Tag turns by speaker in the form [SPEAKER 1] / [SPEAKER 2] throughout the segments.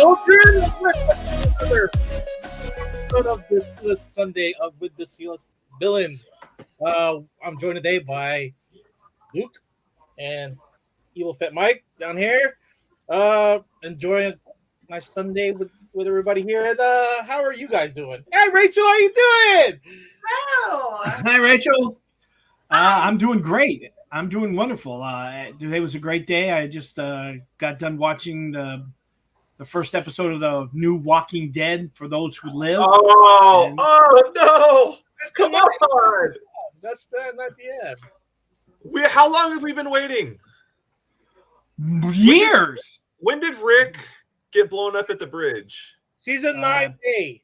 [SPEAKER 1] children. Another episode of this Sunday of With the Seal Villains. I'm joined today by Luke and Evil Fit Mike down here. Enjoying a nice Sunday with everybody here. And how are you guys doing? Hey, Rachel, how you doing?
[SPEAKER 2] Wow.
[SPEAKER 3] Hi, Rachel. I'm doing great. I'm doing wonderful. Today was a great day. I just got done watching the first episode of the new Walking Dead for those who live.
[SPEAKER 4] Oh no! Come on!
[SPEAKER 1] That's not the end.
[SPEAKER 4] How long have we been waiting?
[SPEAKER 3] Years.
[SPEAKER 4] When did Rick get blown up at the bridge?
[SPEAKER 1] Season 9A.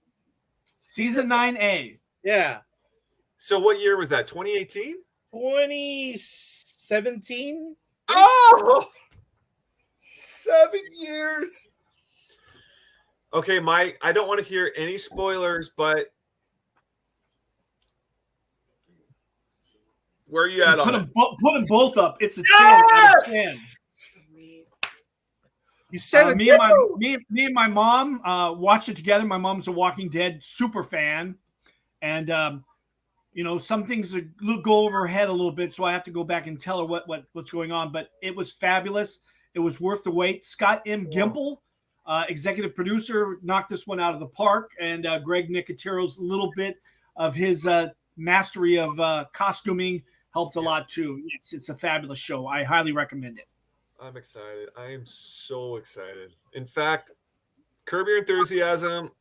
[SPEAKER 3] Season 9A.
[SPEAKER 1] Yeah.
[SPEAKER 4] So what year was that? 2018?
[SPEAKER 1] 2017.
[SPEAKER 4] Oh! 7 years. Okay, Mike, I don't want to hear any spoilers, but where are you at on it?
[SPEAKER 3] Put them both up. It's a 10
[SPEAKER 4] Yes!
[SPEAKER 3] out of 10.
[SPEAKER 1] You said it.
[SPEAKER 3] Me and my mom watched it together. My mom's a Walking Dead super fan, and some things go over her head a little bit, so I have to go back and tell her what's going on. But it was fabulous. It was worth the wait. Scott M. Gimple, executive producer, knocked this one out of the park, and Greg Nicotero's little bit of his mastery of costuming helped a lot too. It's a fabulous show. I highly recommend it.
[SPEAKER 4] I'm excited. I am so excited. In fact, Curb Your Enthusiasm.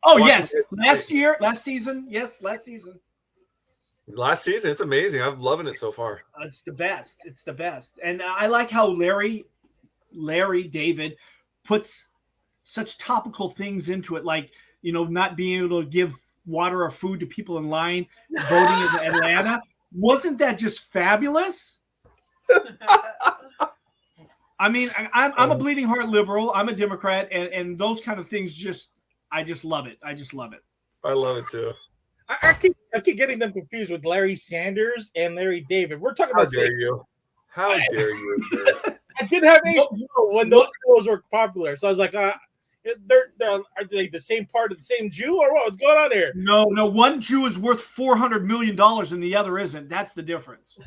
[SPEAKER 3] Oh, yes. Last season. Yes, last season.
[SPEAKER 4] Last season. It's amazing. I'm loving it so far.
[SPEAKER 3] It's the best. It's the best. And I like how Larry David puts such topical things into it, like, not being able to give water or food to people in line voting in Atlanta. Wasn't that just fabulous? I mean, I'm a bleeding heart liberal. I'm a Democrat, and those kind of things I just love it. I just love it.
[SPEAKER 4] I love it too.
[SPEAKER 1] I keep getting them confused with Larry Sanders and Larry David. We're talking about.
[SPEAKER 4] How dare you? How dare you?
[SPEAKER 1] I didn't have HBO when those shows were popular, so I was like, are they the same part of the same Jew or what? What's going on here?
[SPEAKER 3] No. One Jew is worth $400 million, and the other isn't. That's the difference.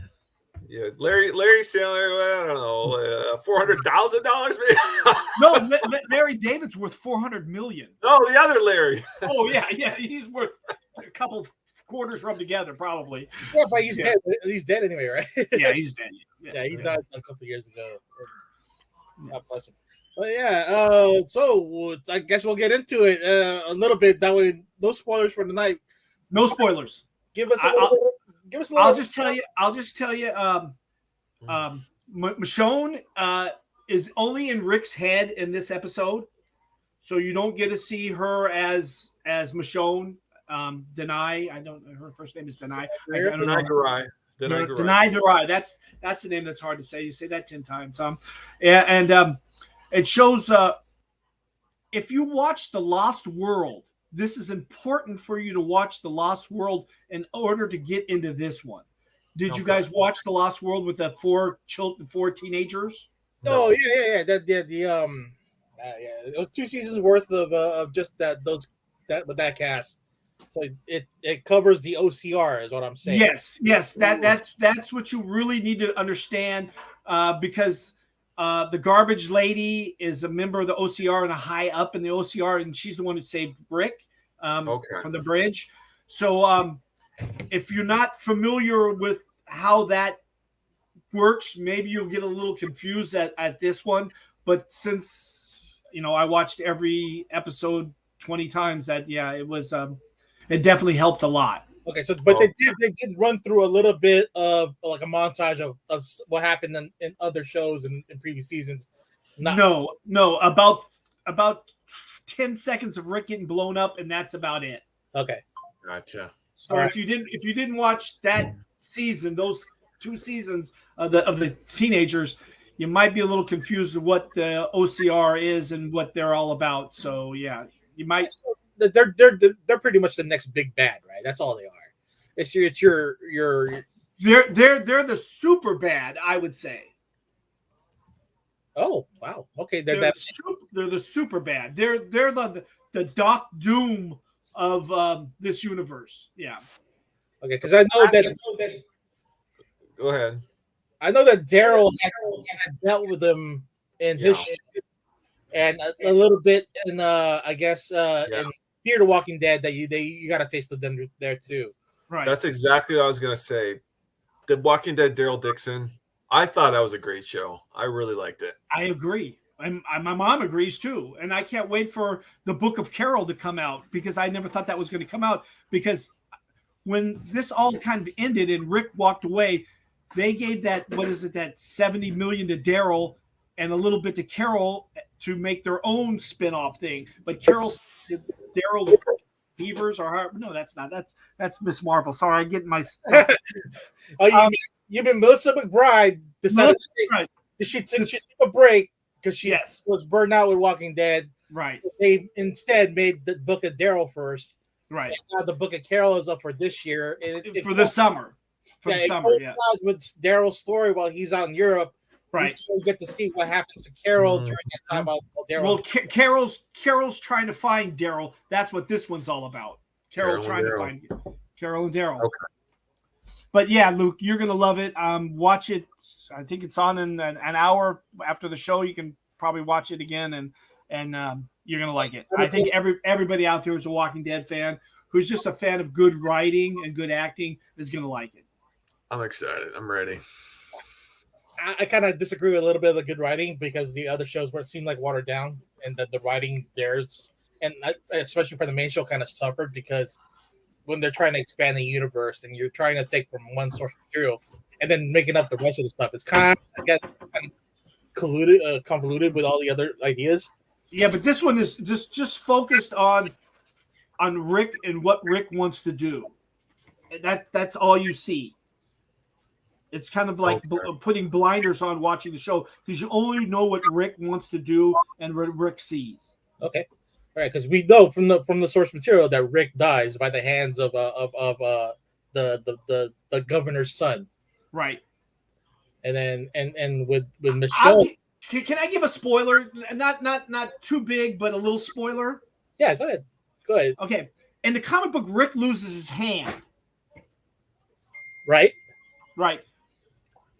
[SPEAKER 4] Yeah, Larry Sandler, I don't know, $400,000 maybe.
[SPEAKER 3] No, Larry David's worth $400 million.
[SPEAKER 4] Oh, the other Larry.
[SPEAKER 3] Oh yeah, he's worth a couple quarters rubbed together, probably.
[SPEAKER 1] Yeah, but he's dead. He's dead anyway, right?
[SPEAKER 3] Yeah, he's dead.
[SPEAKER 1] Yeah, he died a couple years ago. God bless him. But yeah, so I guess we'll get into it a little bit. That way, no spoilers for tonight.
[SPEAKER 3] No spoilers.
[SPEAKER 1] Give us a little.
[SPEAKER 3] I'll just tell you. Michonne is only in Rick's head in this episode, so you don't get to see her as Michonne. Denai. I don't know. Her first name is Denai.
[SPEAKER 4] Denai Garai.
[SPEAKER 3] Denai Garai. That's the name that's hard to say. You say that 10 times. It shows. If you watch The Lost World, this is important for you to watch The Lost World in order to get into this one. Did you guys watch The Lost World with the four teenagers?
[SPEAKER 1] Oh yeah. It was 2 seasons worth of just with that cast. So it covers the OCR, is what I'm saying.
[SPEAKER 3] Yes. That's what you really need to understand, because the garbage lady is a member of the OCR and a high up in the OCR, and she's the one who saved Rick from the bridge. So if you're not familiar with how that works, maybe you'll get a little confused at this one. But since I watched every episode 20 times, it was it definitely helped a lot.
[SPEAKER 1] Okay, so but they did run through a little bit of like a montage of what happened in other shows in previous seasons.
[SPEAKER 3] No, about 10 seconds of Rick getting blown up, and that's about it.
[SPEAKER 1] Okay,
[SPEAKER 4] gotcha.
[SPEAKER 3] So if you didn't watch that season, those 2 seasons of the teenagers, you might be a little confused with what the OCR is and what they're all about. So yeah, you might.
[SPEAKER 1] They're pretty much the next big bad, right? That's all they are. It's your
[SPEAKER 3] They're the super bad, I would say.
[SPEAKER 1] Oh wow. Okay,
[SPEAKER 3] They're the super bad. They're the Doc Doom of this universe. Yeah.
[SPEAKER 1] okay because I know that
[SPEAKER 4] Go ahead.
[SPEAKER 1] Daryl had dealt with them in his
[SPEAKER 4] Yeah.
[SPEAKER 1] and a little bit in I guess
[SPEAKER 4] Yeah.
[SPEAKER 1] in Fear the Walking Dead that you got a taste of them there too.
[SPEAKER 3] Right.
[SPEAKER 4] That's exactly what I was gonna say. The Walking Dead Daryl Dixon. I thought that was a great show. I really liked it.
[SPEAKER 3] I agree. My mom agrees too. And I can't wait for the Book of Carol to come out because I never thought that was going to come out. Because when this all kind of ended and Rick walked away, they gave that, what is it, that 70 million to Daryl and a little bit to Carol to make their own spin-off thing. But Carol, Daryl Beavers or no, that's not. That's Miss Marvel. Sorry, I get my.
[SPEAKER 1] You've been Melissa McBride decided she took a break because she was burned out with Walking Dead.
[SPEAKER 3] Right.
[SPEAKER 1] They instead made the Book of Daryl first.
[SPEAKER 3] Right.
[SPEAKER 1] And now the Book of Carol is up for this year.
[SPEAKER 3] For the summer.
[SPEAKER 1] With Daryl's story while he's out in Europe.
[SPEAKER 3] Right.
[SPEAKER 1] We get to see what happens to Carol during that time.
[SPEAKER 3] Well, Carol's trying to find Daryl. That's what this one's all about. Carol trying to find Carol and Daryl. Okay. But yeah, Luke, you're gonna love it. Watch it. I think it's on in an hour after the show. You can probably watch it again, and you're gonna like it. I think everybody out there who's a Walking Dead fan, who's just a fan of good writing and good acting, is gonna like it.
[SPEAKER 4] I'm excited. I'm ready.
[SPEAKER 1] I kind of disagree with a little bit of the good writing because the other shows where it seemed like watered down, and that the writing there's, and especially for the main show, kind of suffered because when they're trying to expand the universe and you're trying to take from one source material and then making up the rest of the stuff, it's kind of convoluted with all the other ideas.
[SPEAKER 3] Yeah, but this one is just focused on Rick and what Rick wants to do. That's all you see. It's kind of like putting blinders on watching the show because you only know what Rick wants to do and what Rick sees.
[SPEAKER 1] Okay, all right, because we know from the source material that Rick dies by the hands of the governor's son.
[SPEAKER 3] Right.
[SPEAKER 1] And then and with Michelle.
[SPEAKER 3] Can I give a spoiler? Not too big, but a little spoiler.
[SPEAKER 1] Yeah, go ahead.
[SPEAKER 3] Okay. In the comic book, Rick loses his hand.
[SPEAKER 1] Right.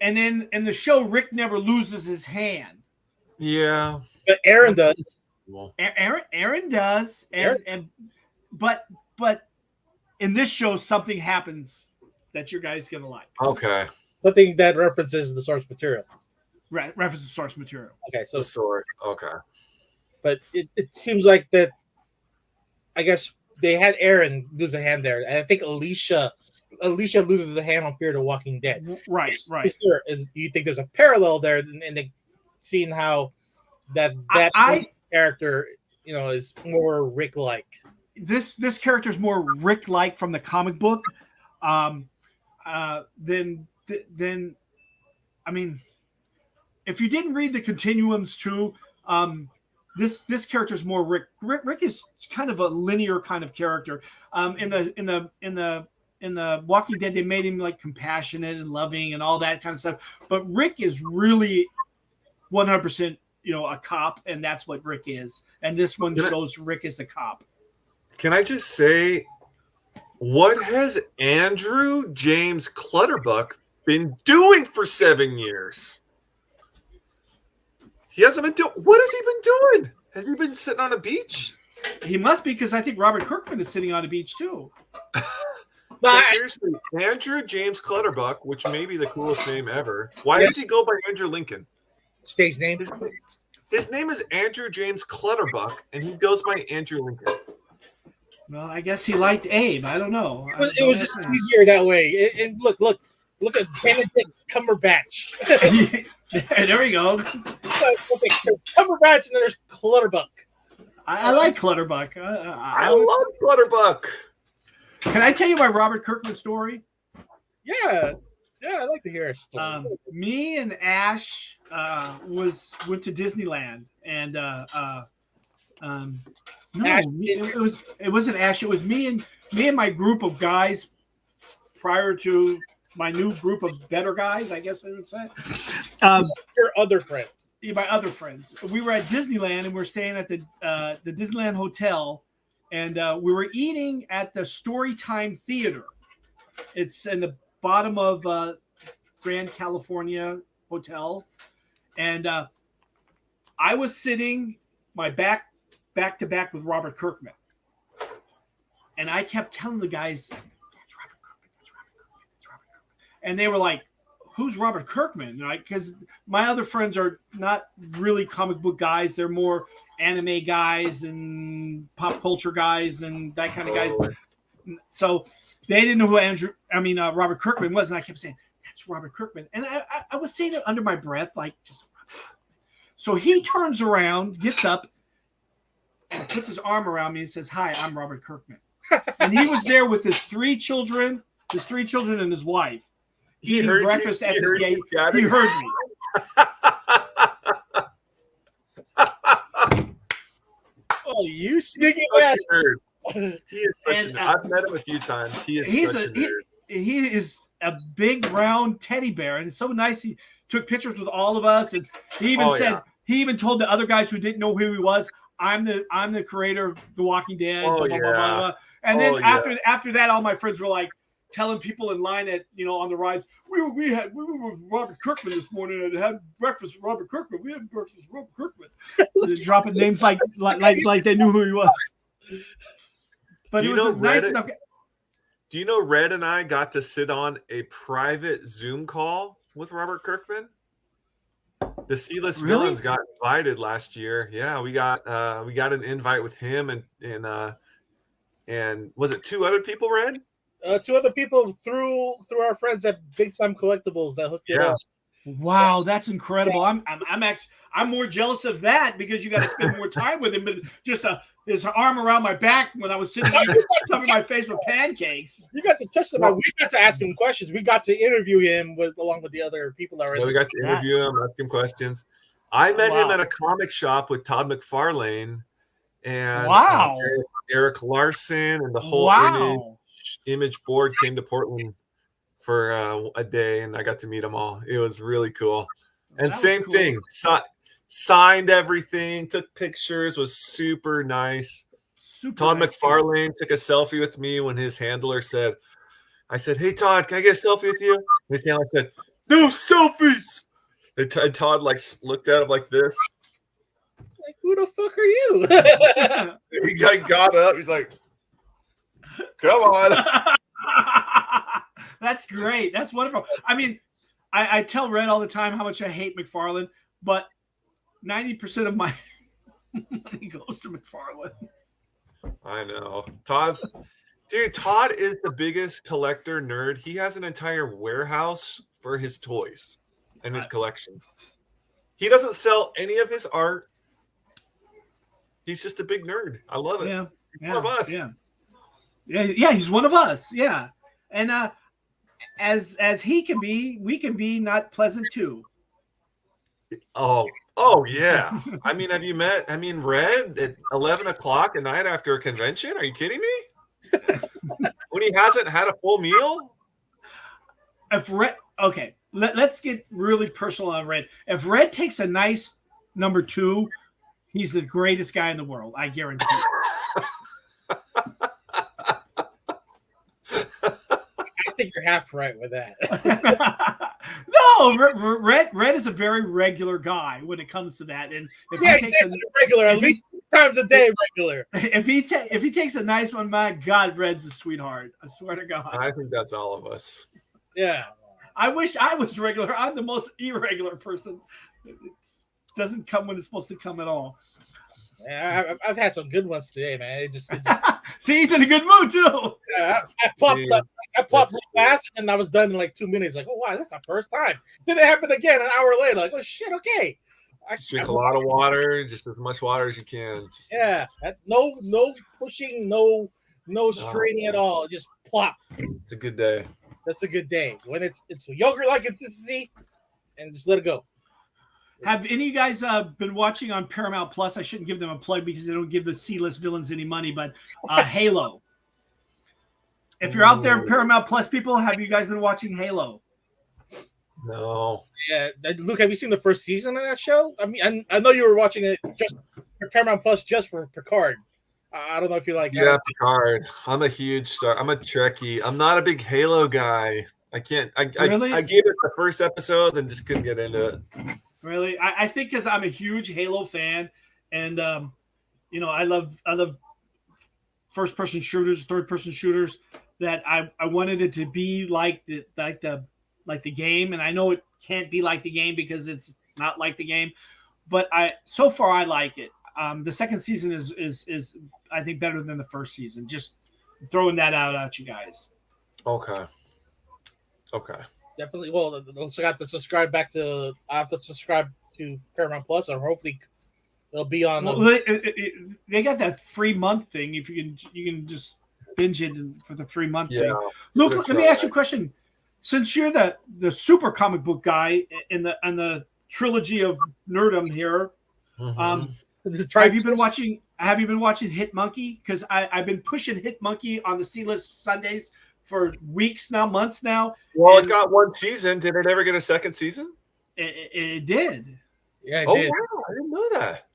[SPEAKER 1] And
[SPEAKER 3] then in the show, Rick never loses his hand.
[SPEAKER 4] Yeah.
[SPEAKER 1] But Aaron does.
[SPEAKER 3] Aaron does. But in this show, something happens that your guy's gonna like.
[SPEAKER 4] Okay.
[SPEAKER 1] Something that references the source material.
[SPEAKER 3] Right, references the source material.
[SPEAKER 1] Okay, so
[SPEAKER 4] the source. Okay.
[SPEAKER 1] But it seems like that. I guess they had Aaron lose a hand there, and I think Alicia loses a hand on Fear the Walking Dead.
[SPEAKER 3] Right.
[SPEAKER 1] Do you think there's a parallel there in seeing how that character, is more Rick-like?
[SPEAKER 3] This character is more Rick-like from the comic book. Then I mean, if you didn't read the continuums too, this character is more Rick. Rick is kind of a linear kind of character. In the Walking Dead, they made him like compassionate and loving and all that kind of stuff. But Rick is really 100%, a cop, and that's what Rick is. And this one shows Rick as a cop.
[SPEAKER 4] Can I just say, what has Andrew James Clutterbuck been doing for 7 years? He hasn't been doing. What has he been doing? Has he been sitting on a beach?
[SPEAKER 3] He must be, because I think Robert Kirkman is sitting on a beach too.
[SPEAKER 4] Seriously, Andrew James Clutterbuck, which may be the coolest name ever. Why does he go by Andrew Lincoln?
[SPEAKER 1] Stage name.
[SPEAKER 4] His name is Andrew James Clutterbuck, and he goes by Andrew Lincoln.
[SPEAKER 3] Well, I guess he liked Abe. I don't know.
[SPEAKER 1] It was just easier that way. And look at Benedict Cumberbatch.
[SPEAKER 3] There we go.
[SPEAKER 1] Cumberbatch, and then there's Clutterbuck.
[SPEAKER 3] I like Clutterbuck.
[SPEAKER 4] I love Clutterbuck.
[SPEAKER 3] Can I tell you my Robert Kirkman story?
[SPEAKER 1] Yeah, I'd like to hear a story.
[SPEAKER 3] Me and Ash went to Disneyland, and it wasn't Ash. It was me and my group of guys prior to my new group of better guys, I guess I would say.
[SPEAKER 1] Your other friends.
[SPEAKER 3] my other friends. We were at Disneyland and we were staying at the Disneyland Hotel, and we were eating at the Storytime Theater. It's in the bottom of Grand California Hotel, and I was sitting my back to back with Robert Kirkman, and I kept telling the guys, "That's Robert Kirkman. That's Robert Kirkman. That's Robert Kirkman," and they were like, "Who's Robert Kirkman?" Right? Because my other friends are not really comic book guys; they're more anime guys and pop culture guys and that kind of guys. So they didn't know who Robert Kirkman was, and I kept saying, "That's Robert Kirkman," and I was saying it under my breath, like just. So he turns around, gets up, and puts his arm around me and says, "Hi, I'm Robert Kirkman." And he was there with his three children and his wife.
[SPEAKER 4] He
[SPEAKER 3] eating
[SPEAKER 4] heard
[SPEAKER 3] breakfast
[SPEAKER 4] you?
[SPEAKER 3] at
[SPEAKER 4] He
[SPEAKER 3] the
[SPEAKER 4] heard
[SPEAKER 3] gate.
[SPEAKER 4] you,
[SPEAKER 3] He heard me.
[SPEAKER 1] Oh, you sneaky
[SPEAKER 4] Such
[SPEAKER 1] bastard.
[SPEAKER 4] a nerd. He is such a
[SPEAKER 3] And,
[SPEAKER 4] nerd. I've met him a few times. He is such a nerd.
[SPEAKER 3] He is a big round teddy bear, and it's so nice. He took pictures with all of us, and he even he even told the other guys who didn't know who he was, "I'm the creator of The Walking Dead."
[SPEAKER 4] Oh,
[SPEAKER 3] blah, blah,
[SPEAKER 4] yeah.
[SPEAKER 3] blah, blah, blah. And then
[SPEAKER 4] Oh,
[SPEAKER 3] after that, all my friends were like telling people in line at on the rides, we were with Robert Kirkman this morning and had breakfast with Robert Kirkman. We had breakfast with Robert Kirkman. Dropping names like they knew who he was. But it was nice enough.
[SPEAKER 4] Do you know Red and I got to sit on a private Zoom call with Robert Kirkman? The C-list villains got invited last year. Yeah, we got an invite with him and was it two other people, Red?
[SPEAKER 1] Two other people through our friends at Big Time Collectibles that hooked it up.
[SPEAKER 3] Wow, that's incredible. I'm more jealous of that because you got to spend more time with him. But just his arm around my back when I was sitting covering my face with pancakes.
[SPEAKER 1] You got to touch them. We got to ask him questions. We got to interview him along with the other people that were.
[SPEAKER 4] Yeah, we got to interview him, ask him questions. I met him at a comic shop with Todd McFarlane and Eric Larson, and the whole image board came to Portland for a day, and I got to meet them all. It was really cool. And same thing, signed everything, took pictures, was super nice. Todd McFarlane took a selfie with me when his handler said, I said, "Hey, Todd, can I get a selfie with you?" And his handler said, "No selfies." And Todd looked at him like this.
[SPEAKER 1] Like, who the fuck are you?
[SPEAKER 4] He got up. He's like, "Come on."
[SPEAKER 3] That's great. That's wonderful. I mean, I tell Red all the time how much I hate McFarlane, but 90% of my money goes to McFarlane.
[SPEAKER 4] I know. Todd is the biggest collector nerd. He has an entire warehouse for his toys and his collection. He doesn't sell any of his art. He's just a big nerd. I love it.
[SPEAKER 3] Yeah.
[SPEAKER 4] He's one of us.
[SPEAKER 3] Yeah, he's one of us. Yeah. And as he can be, we can be not pleasant too.
[SPEAKER 4] Oh yeah. I mean, have you met Red at 11 o'clock at night after a convention? Are you kidding me? When he hasn't had a full meal?
[SPEAKER 3] Let's get really personal on Red. If Red takes a nice number 2, he's the greatest guy in the world. I guarantee it.
[SPEAKER 1] I think you're half right with that.
[SPEAKER 3] No, Red is a very regular guy when it comes to that. And if he takes
[SPEAKER 1] regular, at least 6 times a day, regular.
[SPEAKER 3] If he takes a nice one, my God, Red's a sweetheart. I swear to God.
[SPEAKER 4] I think that's all of us.
[SPEAKER 1] Yeah.
[SPEAKER 3] I wish I was regular. I'm the most irregular person. It doesn't come when it's supposed to come at all.
[SPEAKER 1] Yeah, I've had some good ones today, man. It just
[SPEAKER 3] See, he's in a good mood too.
[SPEAKER 1] Yeah, I plopped real fast, and I was done in like 2 minutes. Like, oh wow, that's the first time. Then it happened again an hour later. Like, oh shit, okay.
[SPEAKER 4] I drink a lot of water, just as much water as you can.
[SPEAKER 1] No pushing, no straining at all. Just plop.
[SPEAKER 4] It's a good day.
[SPEAKER 1] That's a good day. When it's yogurt-like consistency, and just let it go.
[SPEAKER 3] Have any of you guys been watching on Paramount Plus? I shouldn't give them a plug because they don't give the C-list villains any money, but Halo. If you're out there, Paramount Plus people, have you guys been watching Halo?
[SPEAKER 4] No.
[SPEAKER 1] Yeah, Luke, have you seen the first season of that show? I mean, I know you were watching it just for Paramount Plus, just for Picard. I don't know if you like.
[SPEAKER 4] Yeah, Picard. I'm a huge star. I'm a Trekkie. I'm not a big Halo guy. I can't.
[SPEAKER 3] Really?
[SPEAKER 4] I gave it the first episode and just couldn't get into it.
[SPEAKER 3] Really, I think because I'm a huge Halo fan, and I love first person shooters, third person shooters. That I wanted it to be like the game, and I know it can't be like the game because it's not like the game, but so far I like it. The second season is I think better than the first season. Just throwing that out at you guys.
[SPEAKER 4] Okay.
[SPEAKER 1] Definitely. Well, also got to subscribe back to. I have to subscribe to Paramount Plus, or hopefully it'll be on.
[SPEAKER 3] They got that free month thing. If you can just binge it for the free month thing. Luke, let me ask you a question. Since you're the super comic book guy in the trilogy of nerdom here, have you been watching Hit Monkey? Because I've been pushing Hit Monkey on the C-list Sundays for weeks now, months now.
[SPEAKER 4] Well, it got one season. Did it ever get a second season?
[SPEAKER 3] It did.
[SPEAKER 1] Yeah, it
[SPEAKER 4] did.
[SPEAKER 1] Wow,
[SPEAKER 4] I didn't know that.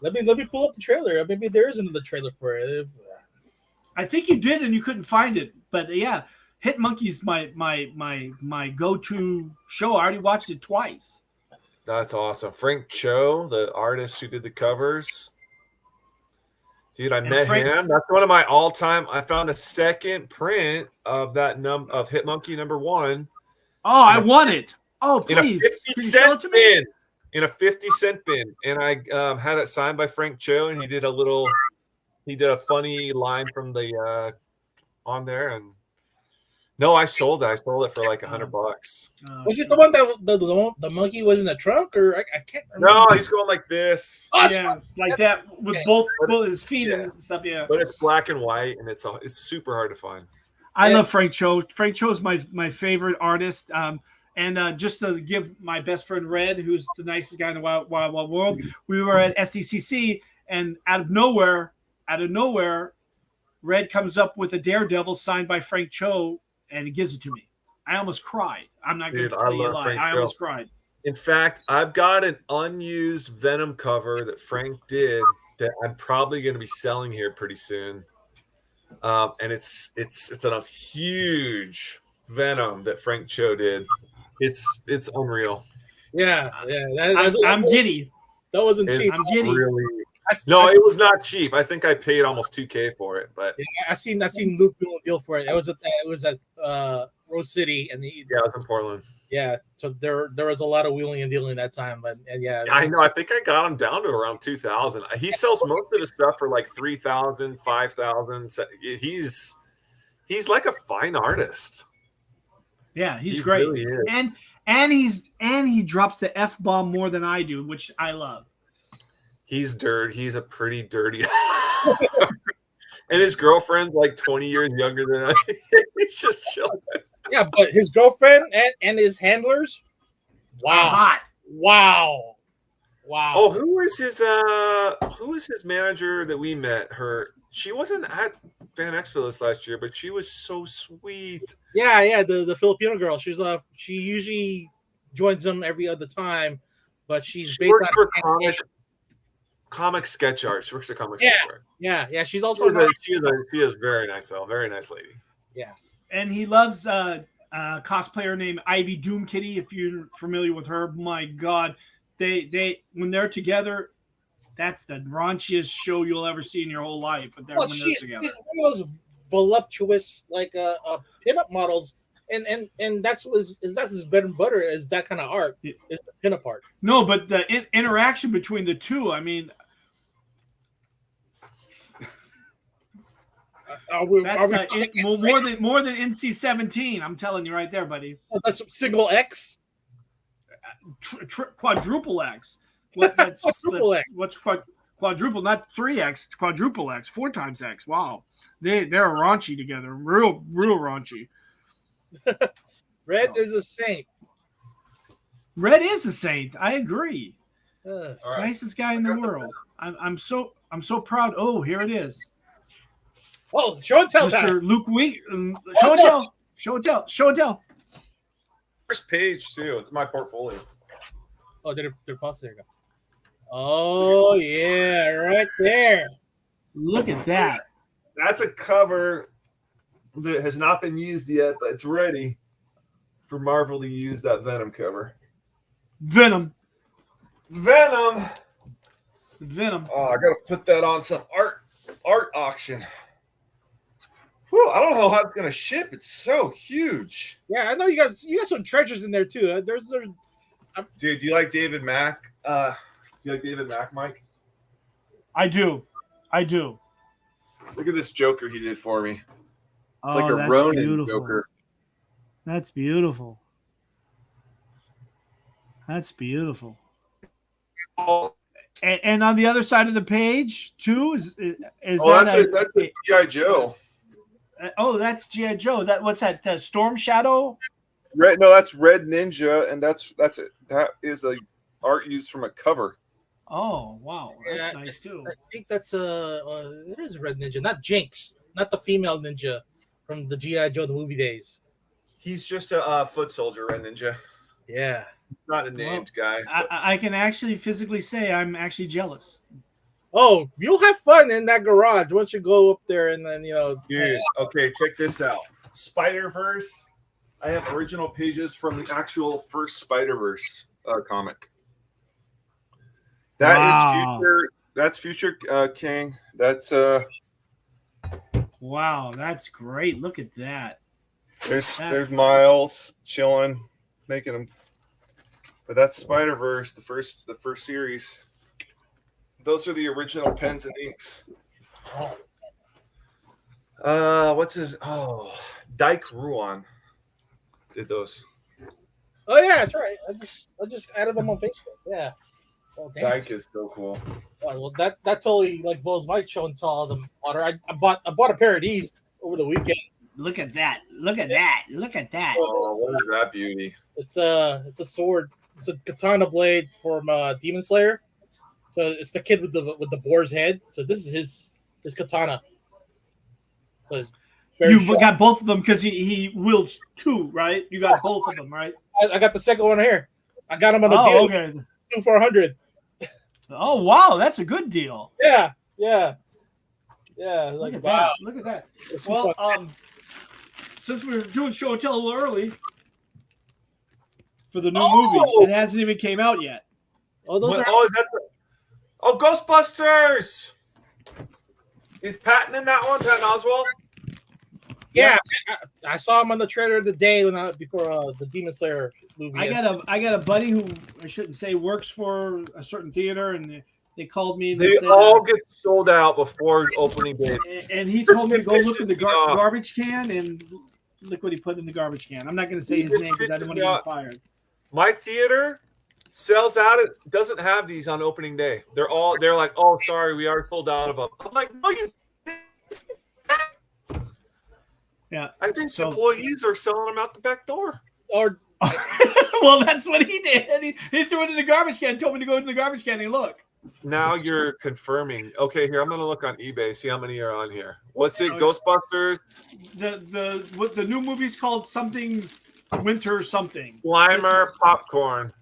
[SPEAKER 1] Let me pull up the trailer. Maybe there is another trailer for it.
[SPEAKER 3] I think you did, and you couldn't find it. But yeah, Hit Monkey's my go-to show. I already watched it twice.
[SPEAKER 4] That's awesome. Frank Cho, the artist who did the covers. Dude, I met him. That's one of my all-time. I found a second print of that of Hit Monkey #1.
[SPEAKER 3] Oh, I want it. Oh, please.
[SPEAKER 4] In a 50-cent bin. And I had it signed by Frank Cho, and he did a funny line from the on there. And no, I sold it. I sold it for like $100.
[SPEAKER 1] Was it the one that the monkey was in the trunk, or I can't remember?
[SPEAKER 4] No, he's going like this.
[SPEAKER 3] Oh, yeah, like that with both his feet and stuff. Yeah,
[SPEAKER 4] but it's black and white, and it's super hard to find.
[SPEAKER 3] I love Frank Cho. Frank Cho is my favorite artist. And just to give my best friend Red, who's the nicest guy in the wild world, we were at SDCC, and out of nowhere, Red comes up with a Daredevil signed by Frank Cho, and he gives it to me. I almost cried. I'm not going to tell you a lie. I almost cried.
[SPEAKER 4] In fact, I've got an unused Venom cover that Frank did that I'm probably going to be selling here pretty soon. And it's a huge Venom that Frank Cho did. It's unreal.
[SPEAKER 1] Yeah.
[SPEAKER 3] I'm giddy.
[SPEAKER 1] That wasn't cheap.
[SPEAKER 3] I'm giddy.
[SPEAKER 4] Really. No, it was not cheap. I think I paid almost $2,000 for it. But
[SPEAKER 1] yeah, I seen Luke doing a deal for it. It was at Rose City, and
[SPEAKER 4] it was in Portland.
[SPEAKER 1] Yeah, so there was a lot of wheeling and dealing that time, but yeah,
[SPEAKER 4] I know. I think I got him down to around 2,000. He sells most of his stuff for like 3,000, 5,000. He's like a fine artist.
[SPEAKER 3] Yeah, he's great,
[SPEAKER 4] really is.
[SPEAKER 3] and he drops the F-bomb more than I do, which I love.
[SPEAKER 4] He's dirty. He's a pretty dirty. And his girlfriend's like 20 years younger than I. He's just chilling.
[SPEAKER 1] Yeah, but his girlfriend and his handlers, wow.
[SPEAKER 4] Oh, who was his manager that we met? She wasn't at Fan Expo this last year, but she was so sweet.
[SPEAKER 1] Yeah, the Filipino girl. She usually joins them every other time, but she
[SPEAKER 4] works for comic sketch art. She works for comic sketch art.
[SPEAKER 1] Yeah. She's also
[SPEAKER 4] she is very nice though. Very nice lady.
[SPEAKER 1] Yeah.
[SPEAKER 3] And he loves a cosplayer named Ivy Doom Kitty. If you're familiar with her, my God, they when they're together, that's the raunchiest show you'll ever see in your whole life. When they're together,
[SPEAKER 1] she's one of those voluptuous pinup models, and that's his bread and butter is that kind of art. Is the pinup art.
[SPEAKER 3] No, but the interaction between the two, I mean. More than NC-17. I'm telling you right there, buddy.
[SPEAKER 1] Oh, that's single X,
[SPEAKER 3] quadruple X. Quadruple X. What's quadruple? Not 3X. Quadruple X. 4 times X. Wow, they're raunchy together. Real raunchy.
[SPEAKER 1] Red is a saint.
[SPEAKER 3] Red is a saint. I agree.
[SPEAKER 1] Right.
[SPEAKER 3] Nicest guy in the world. I'm so proud. Oh, here it is.
[SPEAKER 1] Oh, show and tell
[SPEAKER 3] Mr.
[SPEAKER 1] time.
[SPEAKER 3] Luke Wee. Show and tell.
[SPEAKER 4] first page too. It's my portfolio.
[SPEAKER 1] Oh, they're paused. There you go. Oh yeah, right there.
[SPEAKER 3] Look at that.
[SPEAKER 4] That's a cover that has not been used yet, but it's ready for Marvel to use that Venom cover.
[SPEAKER 3] Venom.
[SPEAKER 4] Venom.
[SPEAKER 3] Oh,
[SPEAKER 4] I gotta put that on some art auction. Whew, I don't know how it's gonna ship. It's so huge.
[SPEAKER 1] Yeah, I know you got some treasures in there too.
[SPEAKER 4] Dude, do you like David Mack? Do you like David Mack, Mike?
[SPEAKER 3] I do.
[SPEAKER 4] Look at this Joker he did for me. It's like a
[SPEAKER 3] that's
[SPEAKER 4] Ronin
[SPEAKER 3] beautiful.
[SPEAKER 4] Joker.
[SPEAKER 3] That's beautiful. That's beautiful.
[SPEAKER 4] Oh,
[SPEAKER 3] and on the other side of the page too is
[SPEAKER 4] that's a G.I. Joe.
[SPEAKER 3] Oh, that's G.I. Joe. What's that? Storm Shadow?
[SPEAKER 4] No, that's Red Ninja, and that's it. That is a art used from a cover.
[SPEAKER 3] Oh wow, that's nice too.
[SPEAKER 1] I think that's it is Red Ninja, not Jinx, not the female ninja from the G.I. Joe the movie days.
[SPEAKER 4] He's just a foot soldier, Red Ninja.
[SPEAKER 1] Yeah,
[SPEAKER 4] not a named guy.
[SPEAKER 3] I can actually physically say I'm actually jealous.
[SPEAKER 1] Oh, you'll have fun in that garage once you go up there, and then
[SPEAKER 4] Dude, okay, check this out. Spider-Verse. I have original pages from the actual first Spider-Verse comic. That's Future King. That's
[SPEAKER 3] wow, that's great. Look at that.
[SPEAKER 4] There's Miles chilling, making them. But that's Spider-Verse, the first series. Those are the original pens and inks. What's his? Oh, Dyke Ruan did those.
[SPEAKER 1] Oh yeah, that's right. I just added them on Facebook. Yeah. Oh,
[SPEAKER 4] Dyke is so cool.
[SPEAKER 1] Oh, well, that totally blows my show and saw them water. I bought a pair of these over the weekend.
[SPEAKER 3] Look at that! Look at that! Look at that!
[SPEAKER 4] Oh, what is that beauty?
[SPEAKER 1] It's a sword. It's a katana blade from Demon Slayer. So it's the kid with the boar's head. So this is his katana. So
[SPEAKER 3] you've got both of them because he wields two, right? You got both of them, right?
[SPEAKER 1] I got the second one here. I got them on a deal.
[SPEAKER 3] Okay.
[SPEAKER 1] 2 for $100.
[SPEAKER 3] Oh wow, that's a good deal.
[SPEAKER 1] Yeah.
[SPEAKER 3] Look at that. Look at that. Well, since we're doing show and tell a little early for the new movie, it hasn't even came out yet.
[SPEAKER 4] Ghostbusters! Is Patton in that one? Patton Oswalt?
[SPEAKER 1] Yeah, I saw him on the trailer of the day before the Demon Slayer movie.
[SPEAKER 3] I got a buddy who I shouldn't say works for a certain theater, and they called me. And
[SPEAKER 4] they said, all get sold out before opening day.
[SPEAKER 3] And he told me to go look in the garbage can, and look what he put in the garbage can. I'm not going to say his name because I don't want to get fired.
[SPEAKER 4] My theater sells out. It doesn't have these on opening day. They're like, oh, sorry, we already sold out of them. I'm like, no, you.
[SPEAKER 3] Yeah,
[SPEAKER 4] I think employees are selling them out the back door.
[SPEAKER 1] Or,
[SPEAKER 3] well, that's what he did. He threw it in the garbage can. Told me to go in the garbage can and look.
[SPEAKER 4] Now you're confirming. Okay, here I'm going to look on eBay. See how many are on here. What's it? Ghostbusters.
[SPEAKER 3] The new movie's called something's Winter something.
[SPEAKER 4] Slimer popcorn.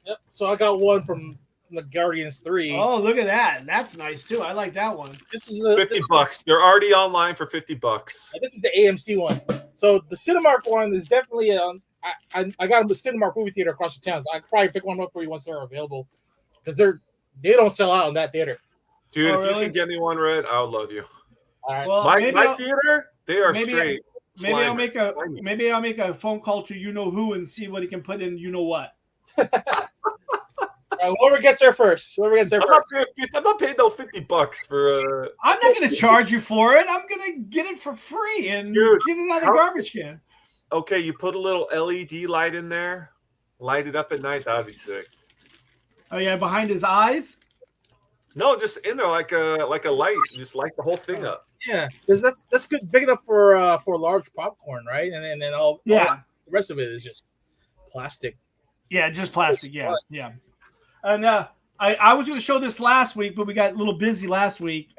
[SPEAKER 1] Yep. So I got one from the Guardians 3.
[SPEAKER 3] Oh, look at that. That's nice too. I like that one.
[SPEAKER 1] This is
[SPEAKER 4] $50. They're already online for $50.
[SPEAKER 1] This is the AMC one. So the Cinemark one is definitely I got them with Cinemark movie theater across the town. So I probably pick one up for you once they're available because they don't sell out in that theater.
[SPEAKER 4] Dude, if you can get me one, Red, I would love you.
[SPEAKER 1] All right.
[SPEAKER 3] Well,
[SPEAKER 4] my theater, they are straight.
[SPEAKER 3] Maybe I'll make a phone call to you know who and see what he can put in you know what.
[SPEAKER 1] Whoever gets there first.
[SPEAKER 4] I'm not paying no $50 for.
[SPEAKER 3] I'm not going to charge you for it. I'm going to get it for free and get it out of the garbage can.
[SPEAKER 4] Okay, you put a little LED light in there, light it up at night. That'd be sick.
[SPEAKER 3] Oh yeah, behind his eyes.
[SPEAKER 4] No, just in there like a light. Just light the whole thing up.
[SPEAKER 1] Yeah, because that's good, big enough for large popcorn, right? And then all the rest of it is just plastic.
[SPEAKER 3] Yeah, just plastic. Yeah. And I was going to show this last week, but we got a little busy last week.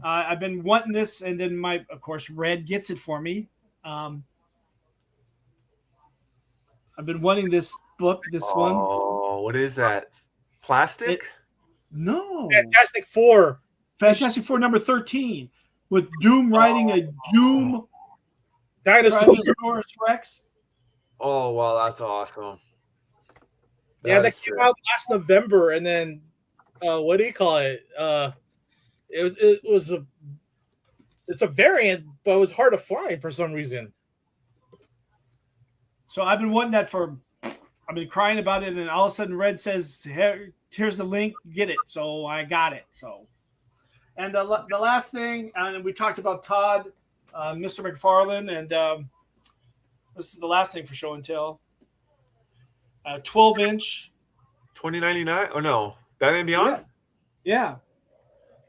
[SPEAKER 3] I've been wanting this, and then of course, Red gets it for me. I've been wanting this book. This one.
[SPEAKER 4] Oh, what is that? Plastic?
[SPEAKER 3] No.
[SPEAKER 1] Fantastic Four.
[SPEAKER 3] Fantastic Four number 13 with Doom riding a Doom
[SPEAKER 1] Dinosaur.
[SPEAKER 3] Tyrannosaurus Rex.
[SPEAKER 4] Oh, wow, that's awesome.
[SPEAKER 1] That came out last November, and then what do you call it? It's a variant, but it was hard to find for some reason.
[SPEAKER 3] So I've been wanting that for. I've been crying about it, and all of a sudden, Red says, "Here's the link, get it." So I got it. So, and the last thing, and we talked about Todd, Mr. McFarlane, and this is the last thing for show and tell. 12-inch.
[SPEAKER 4] $20.99? Oh no, Batman Beyond.
[SPEAKER 3] Yeah.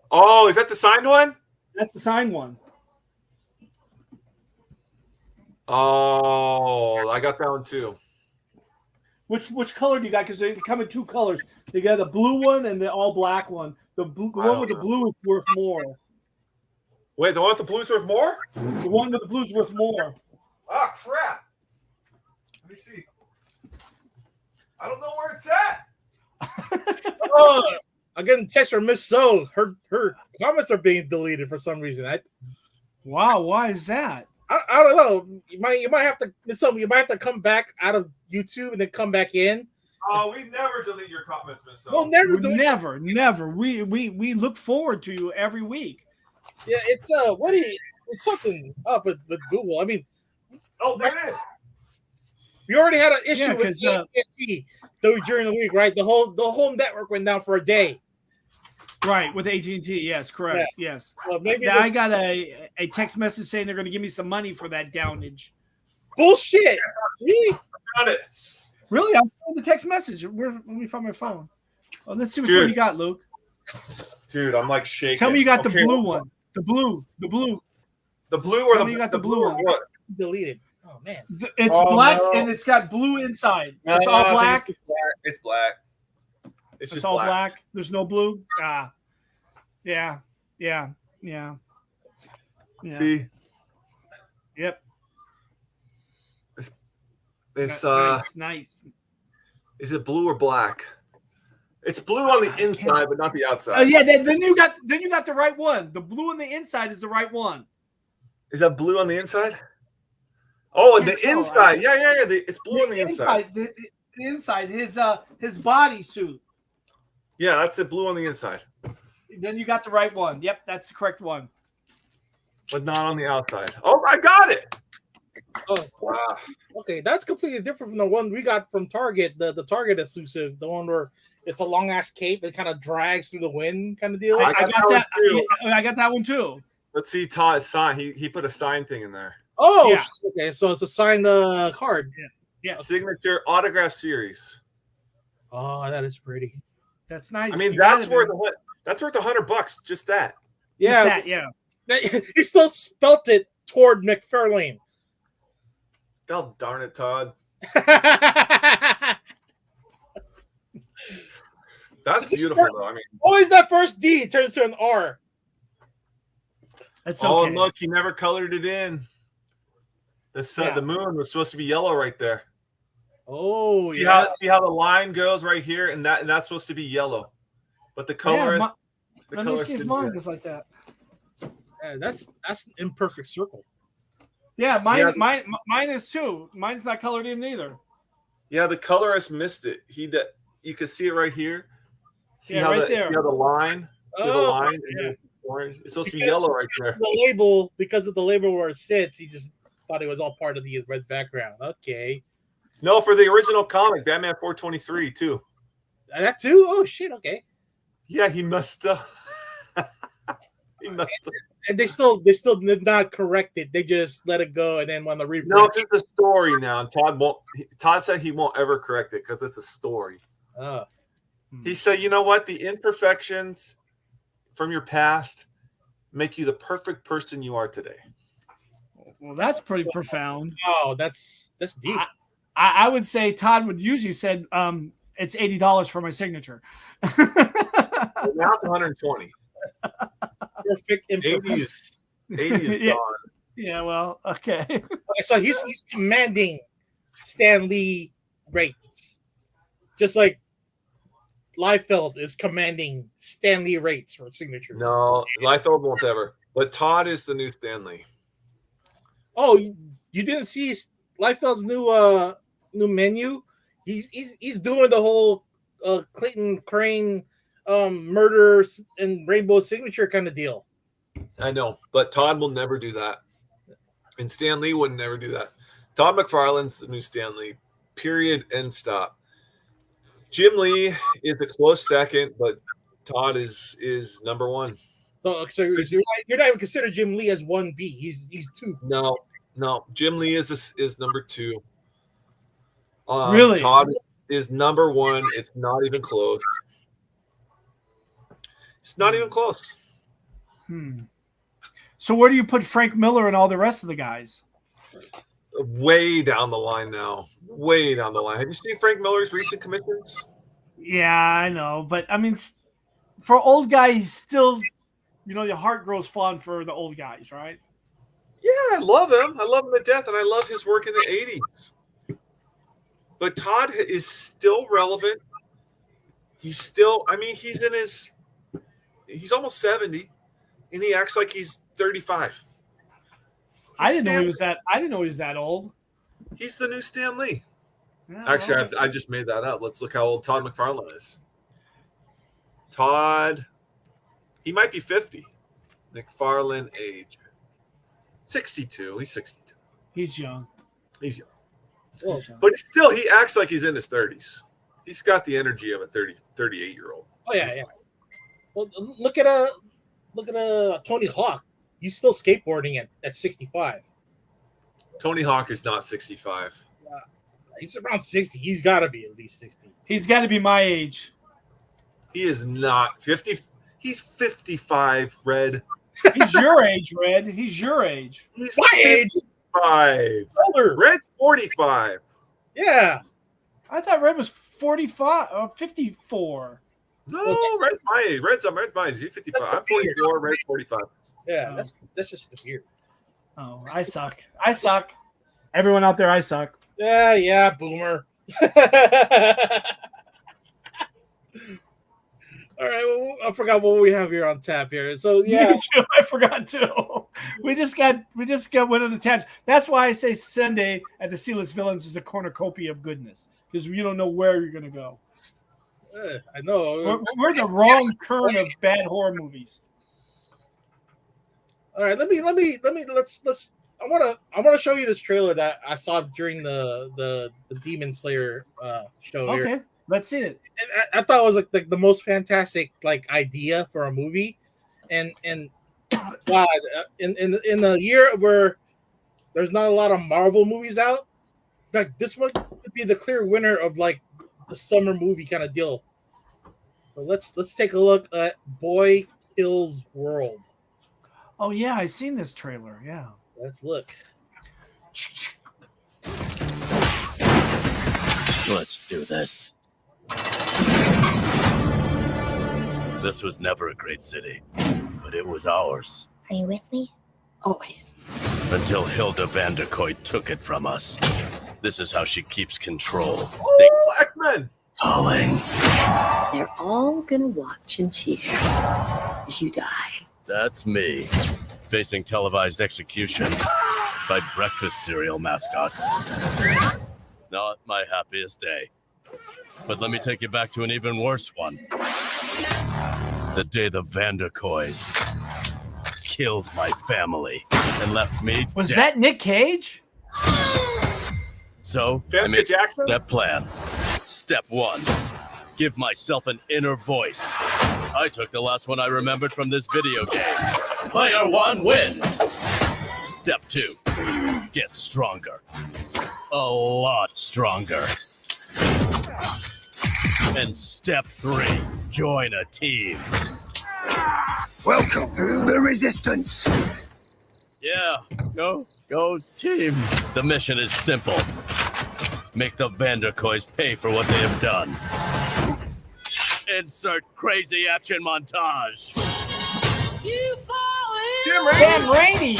[SPEAKER 4] Oh, is that the signed one?
[SPEAKER 3] That's the signed one.
[SPEAKER 4] Oh, I got that one too.
[SPEAKER 3] Which color do you got? Because they come in two colors. They got the blue one and the all black one. The one with the blue is worth more.
[SPEAKER 4] Wait, the one with the blue's worth more?
[SPEAKER 3] The one with the blue's worth more.
[SPEAKER 4] Ah, crap. Let me see. I don't know where it's at.
[SPEAKER 1] Oh, I'm getting text from Miss So. Her comments are being deleted for some reason.
[SPEAKER 3] Wow, why is that?
[SPEAKER 1] I don't know. You might have to. Miss So, you might have to come back out of YouTube and then come back in.
[SPEAKER 4] Oh, we never delete your comments, Miss So.
[SPEAKER 1] Well,
[SPEAKER 3] Never. We look forward to you every week.
[SPEAKER 1] Yeah, it's it's something up with Google. I mean,
[SPEAKER 4] oh, there it is.
[SPEAKER 1] We already had an issue
[SPEAKER 3] Yeah,
[SPEAKER 1] with AT&T during the week, right? The whole network went down for a day.
[SPEAKER 3] Right, with AT&T. Yes, correct. Yeah. Yes.
[SPEAKER 1] Well, maybe
[SPEAKER 3] I got a text message saying they're going to give me some money for that downage.
[SPEAKER 1] Bullshit. Really?
[SPEAKER 4] Got it.
[SPEAKER 3] Really? I found the text message. Let me find my phone. Oh, let's see which one you got, Luke.
[SPEAKER 4] Dude, I'm like shaking.
[SPEAKER 3] Tell me you got the blue one. The blue.
[SPEAKER 4] The blue or
[SPEAKER 3] Tell me you got the blue one.
[SPEAKER 1] What? Deleted. Oh man.
[SPEAKER 3] It's black and it's got blue inside.
[SPEAKER 4] No,
[SPEAKER 3] it's all black.
[SPEAKER 4] It's black. It's just
[SPEAKER 3] all black. There's no blue. Ah. Yeah.
[SPEAKER 4] See?
[SPEAKER 3] Yep.
[SPEAKER 4] It's
[SPEAKER 3] nice.
[SPEAKER 4] Is it blue or black? It's blue on the inside, but not the outside.
[SPEAKER 3] Yeah, then you got the right one. The blue on the inside is the right one.
[SPEAKER 4] Is that blue on the inside? Oh, and the inside. Yeah. It's blue on the inside.
[SPEAKER 3] The inside, his body suit.
[SPEAKER 4] Yeah, that's it. Blue on the inside.
[SPEAKER 3] Then you got the right one. Yep, that's the correct one.
[SPEAKER 4] But not on the outside. Oh, I got it.
[SPEAKER 1] Oh, wow. Okay, that's completely different from the one we got from Target, the Target exclusive, the one where it's a long ass cape that kind of drags through the wind kind of deal.
[SPEAKER 3] I got that. I got that one too.
[SPEAKER 4] Let's see Todd's sign. He put a sign thing in there.
[SPEAKER 1] Oh,
[SPEAKER 3] yeah.
[SPEAKER 1] Okay, so it's a signed card.
[SPEAKER 3] Yeah.
[SPEAKER 4] Signature autograph series.
[SPEAKER 1] Oh, that is pretty.
[SPEAKER 3] That's nice.
[SPEAKER 4] I mean, that's worth $100. Just that.
[SPEAKER 1] Yeah,
[SPEAKER 3] just that,
[SPEAKER 1] yeah. He still spelt it toward McFarlane.
[SPEAKER 4] God darn it, Todd. That's beautiful, though. I mean,
[SPEAKER 1] always that first D turns to an R.
[SPEAKER 3] That's okay.
[SPEAKER 4] Oh, look, he never colored it in. The sun, the moon was supposed to be yellow right there.
[SPEAKER 1] Oh,
[SPEAKER 4] see how the line goes right here, and that's supposed to be yellow, but the color is.
[SPEAKER 3] Let me see if mine is like that.
[SPEAKER 1] Yeah, that's an imperfect circle.
[SPEAKER 3] Yeah, mine is too. Mine's not colored in either.
[SPEAKER 4] Yeah, the colorist missed it. You can see it right here. See how
[SPEAKER 3] right there.
[SPEAKER 4] You have the line.
[SPEAKER 1] Oh,
[SPEAKER 4] the line orange. It's supposed to be yellow right there.
[SPEAKER 1] The label, because of the label where it sits, he just thought it was all part of the red background. Okay.
[SPEAKER 4] No, for the original comic, Batman 423 too.
[SPEAKER 1] That too? Oh shit! Okay.
[SPEAKER 4] Yeah, he messed up. He messed up.
[SPEAKER 1] And they still did not correct it. They just let it go, and then when the reprint.
[SPEAKER 4] No, it's just a story now. Todd said he won't ever correct it because it's a story. He said, "You know what? The imperfections from your past make you the perfect person you are today."
[SPEAKER 3] Well, that's pretty profound.
[SPEAKER 1] Oh, that's deep.
[SPEAKER 3] I would say Todd would usually said it's $80 for my signature.
[SPEAKER 4] Well, now it's $120.
[SPEAKER 1] Perfect imperfection.
[SPEAKER 4] 80 is gone.
[SPEAKER 3] Yeah, well, okay.
[SPEAKER 1] So he's commanding Stan Lee rates, just like Liefeld is commanding Stan Lee rates for signatures.
[SPEAKER 4] No, Liefeld won't ever. But Todd is the new Stan Lee.
[SPEAKER 1] Oh, you didn't see Liefeld's new menu? He's doing the whole Clayton Crane murder and rainbow signature kind of deal.
[SPEAKER 4] I know, but Todd will never do that. And Stan Lee would never do that. Todd McFarlane's the new Stan Lee. Period. End stop. Jim Lee is a close second, but Todd is number one.
[SPEAKER 1] So you're not even consider Jim Lee as 1B. He's 2.
[SPEAKER 4] No. Jim Lee is number 2.
[SPEAKER 3] Really?
[SPEAKER 4] Todd is number 1. It's not even close. It's not even close.
[SPEAKER 3] So where do you put Frank Miller and all the rest of the guys?
[SPEAKER 4] Way down the line now. Way down the line. Have you seen Frank Miller's recent commissions?
[SPEAKER 3] Yeah, I know. But, I mean, for old guy, he's still, your heart grows fond for the old guys, right?
[SPEAKER 4] Yeah, I love him. I love him to death, and I love his work in the 80s. But Todd is still relevant. He's still, he's almost 70, and he acts like he's 35.
[SPEAKER 3] I didn't know he was that old.
[SPEAKER 4] He's the new Stan Lee.
[SPEAKER 3] Yeah,
[SPEAKER 4] Actually, I just made that up. Let's look how old Todd McFarlane is. Todd, he might be 50. McFarlane age 62. He's 62.
[SPEAKER 3] He's young.
[SPEAKER 4] He's young. But still, he acts like he's in his 30s. He's got the energy of a 38-year-old.
[SPEAKER 1] Oh yeah, yeah. Well, look at Tony Hawk. He's still skateboarding at 65.
[SPEAKER 4] Tony Hawk is not 65.
[SPEAKER 1] He's around 60. He's got to be at least 60.
[SPEAKER 3] He's got to be my age.
[SPEAKER 4] He is not 50. He's 55, Red.
[SPEAKER 3] He's your age, Red. He's your age.
[SPEAKER 4] He's
[SPEAKER 1] my age.
[SPEAKER 4] 55.
[SPEAKER 1] Older.
[SPEAKER 4] Red's 45.
[SPEAKER 1] Yeah.
[SPEAKER 3] I thought Red was 45, 54.
[SPEAKER 4] No, Red's my age. Red's my age. He's 55. I'm 44. Red's 45.
[SPEAKER 1] Yeah, that's just the beard.
[SPEAKER 3] Oh, I suck. I suck. Everyone out there, I suck.
[SPEAKER 1] Yeah, boomer. All right, well, I forgot what we have here on tap here. So yeah,
[SPEAKER 3] Me too. I forgot too. We just got went on the tangent. That's why I say Sunday at the C-List Villains is the cornucopia of goodness, because you don't know where you're gonna go.
[SPEAKER 1] I know
[SPEAKER 3] We're the wrong turn of bad horror movies.
[SPEAKER 1] All right, let's. I wanna show you this trailer that I saw during the Demon Slayer show.
[SPEAKER 3] Okay,
[SPEAKER 1] here.
[SPEAKER 3] let's see it.
[SPEAKER 1] And I thought it was like the most fantastic idea for a movie, and wow, in the year where there's not a lot of Marvel movies out, like this one could be the clear winner of the summer movie kind of deal. So let's take a look at Boy Kills World.
[SPEAKER 3] Oh yeah, I seen this trailer. Yeah,
[SPEAKER 1] let's look.
[SPEAKER 2] Let's do this. This was never a great city, but it was ours.
[SPEAKER 5] Are you with me? Always.
[SPEAKER 2] Until Hilda Vanderkoy took it from us. This is how she keeps control.
[SPEAKER 4] Oh, X-Men!
[SPEAKER 2] Calling.
[SPEAKER 5] They're all gonna watch and cheer as you die.
[SPEAKER 2] That's me, facing televised execution by breakfast cereal mascots. Not my happiest day. But let me take you back to an even worse one. The day the Vanderkoys killed my family and left me
[SPEAKER 3] Was
[SPEAKER 2] dead.
[SPEAKER 3] that Nick Cage?
[SPEAKER 2] So, I made step plan. Step 1, give myself an inner voice. I took the last one I remembered from this video game. Player 1 wins. Step 2, get stronger. A lot stronger. And step 3, join a team.
[SPEAKER 6] Welcome to the Resistance.
[SPEAKER 2] Yeah, go team. The mission is simple. Make the Vanderkoys pay for what they have done. Insert crazy action montage.
[SPEAKER 7] You
[SPEAKER 3] Sam Raimi.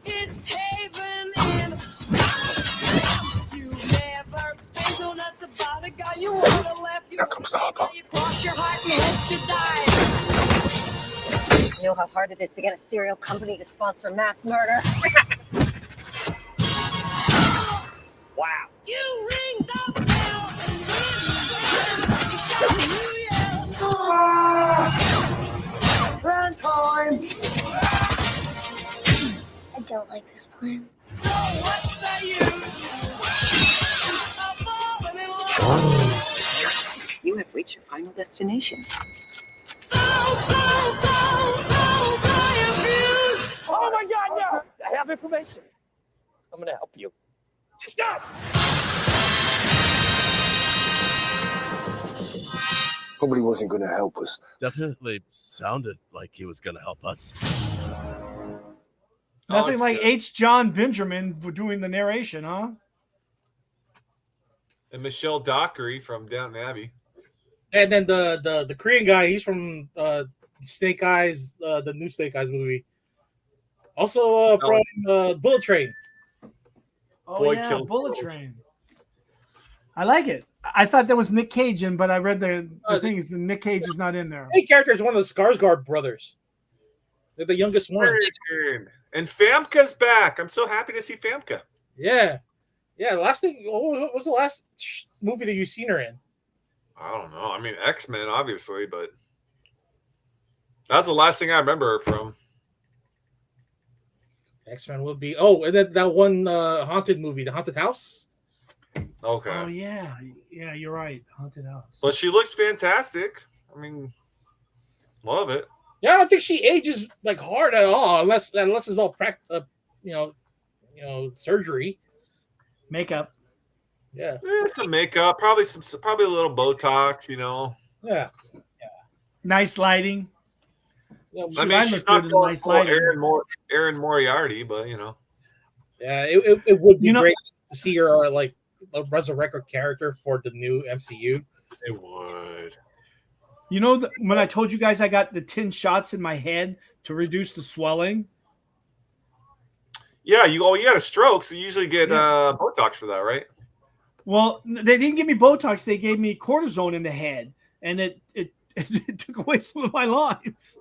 [SPEAKER 7] It's paving
[SPEAKER 5] how hard it is to get a serial company to sponsor mass murder.
[SPEAKER 7] Wow.
[SPEAKER 8] You ring the bell and
[SPEAKER 6] Plan time!
[SPEAKER 9] I don't like this plan.
[SPEAKER 8] what's the use of falling in love?
[SPEAKER 5] You have reached your final destination.
[SPEAKER 7] Oh my God, no! I have information. I'm gonna help you. Stop!
[SPEAKER 6] Nobody wasn't going to help us.
[SPEAKER 2] Definitely sounded like he was going to help us.
[SPEAKER 3] Nothing like H. John Benjamin for doing the narration, huh?
[SPEAKER 4] And Michelle Dockery from Downton Abbey.
[SPEAKER 1] And then the Korean guy, he's from Snake Eyes, the new Snake Eyes movie. Also from Bullet Train.
[SPEAKER 3] Oh,
[SPEAKER 4] Boy
[SPEAKER 3] yeah,
[SPEAKER 4] Kills
[SPEAKER 3] Bullet
[SPEAKER 4] World.
[SPEAKER 3] Train. I like it. I thought that was Nick Cage in, but I read the thing is Nick Cage is not in there.
[SPEAKER 1] The main character is one of the Skarsgård brothers. They're the youngest one.
[SPEAKER 4] And Famke's back. I'm so happy to see Famke.
[SPEAKER 1] Yeah. Yeah, last thing, what was the last movie that you've seen her in?
[SPEAKER 4] I don't know. I mean, X-Men, obviously, but that's the last thing I remember her from.
[SPEAKER 1] X-Men would be, and then that one haunted movie, The Haunted House.
[SPEAKER 4] Okay.
[SPEAKER 3] Oh yeah, you're right. Haunted House.
[SPEAKER 4] But she looks fantastic. I mean, love it.
[SPEAKER 1] Yeah, I don't think she ages like hard at all, unless it's all surgery,
[SPEAKER 3] makeup.
[SPEAKER 1] Yeah,
[SPEAKER 4] some makeup, probably a little Botox.
[SPEAKER 1] Yeah.
[SPEAKER 3] Nice lighting.
[SPEAKER 4] I mean, she's not going full Aaron Moriarty, but
[SPEAKER 1] Yeah, it would be great to see her like resurrect a character for the new MCU.
[SPEAKER 4] It would.
[SPEAKER 3] When I told you guys I got the 10 shots in my head to reduce the swelling.
[SPEAKER 4] Yeah, you had a stroke, so you usually get Botox for that, right?
[SPEAKER 3] Well, they didn't give me Botox; they gave me cortisone in the head, and it took away some of my lines.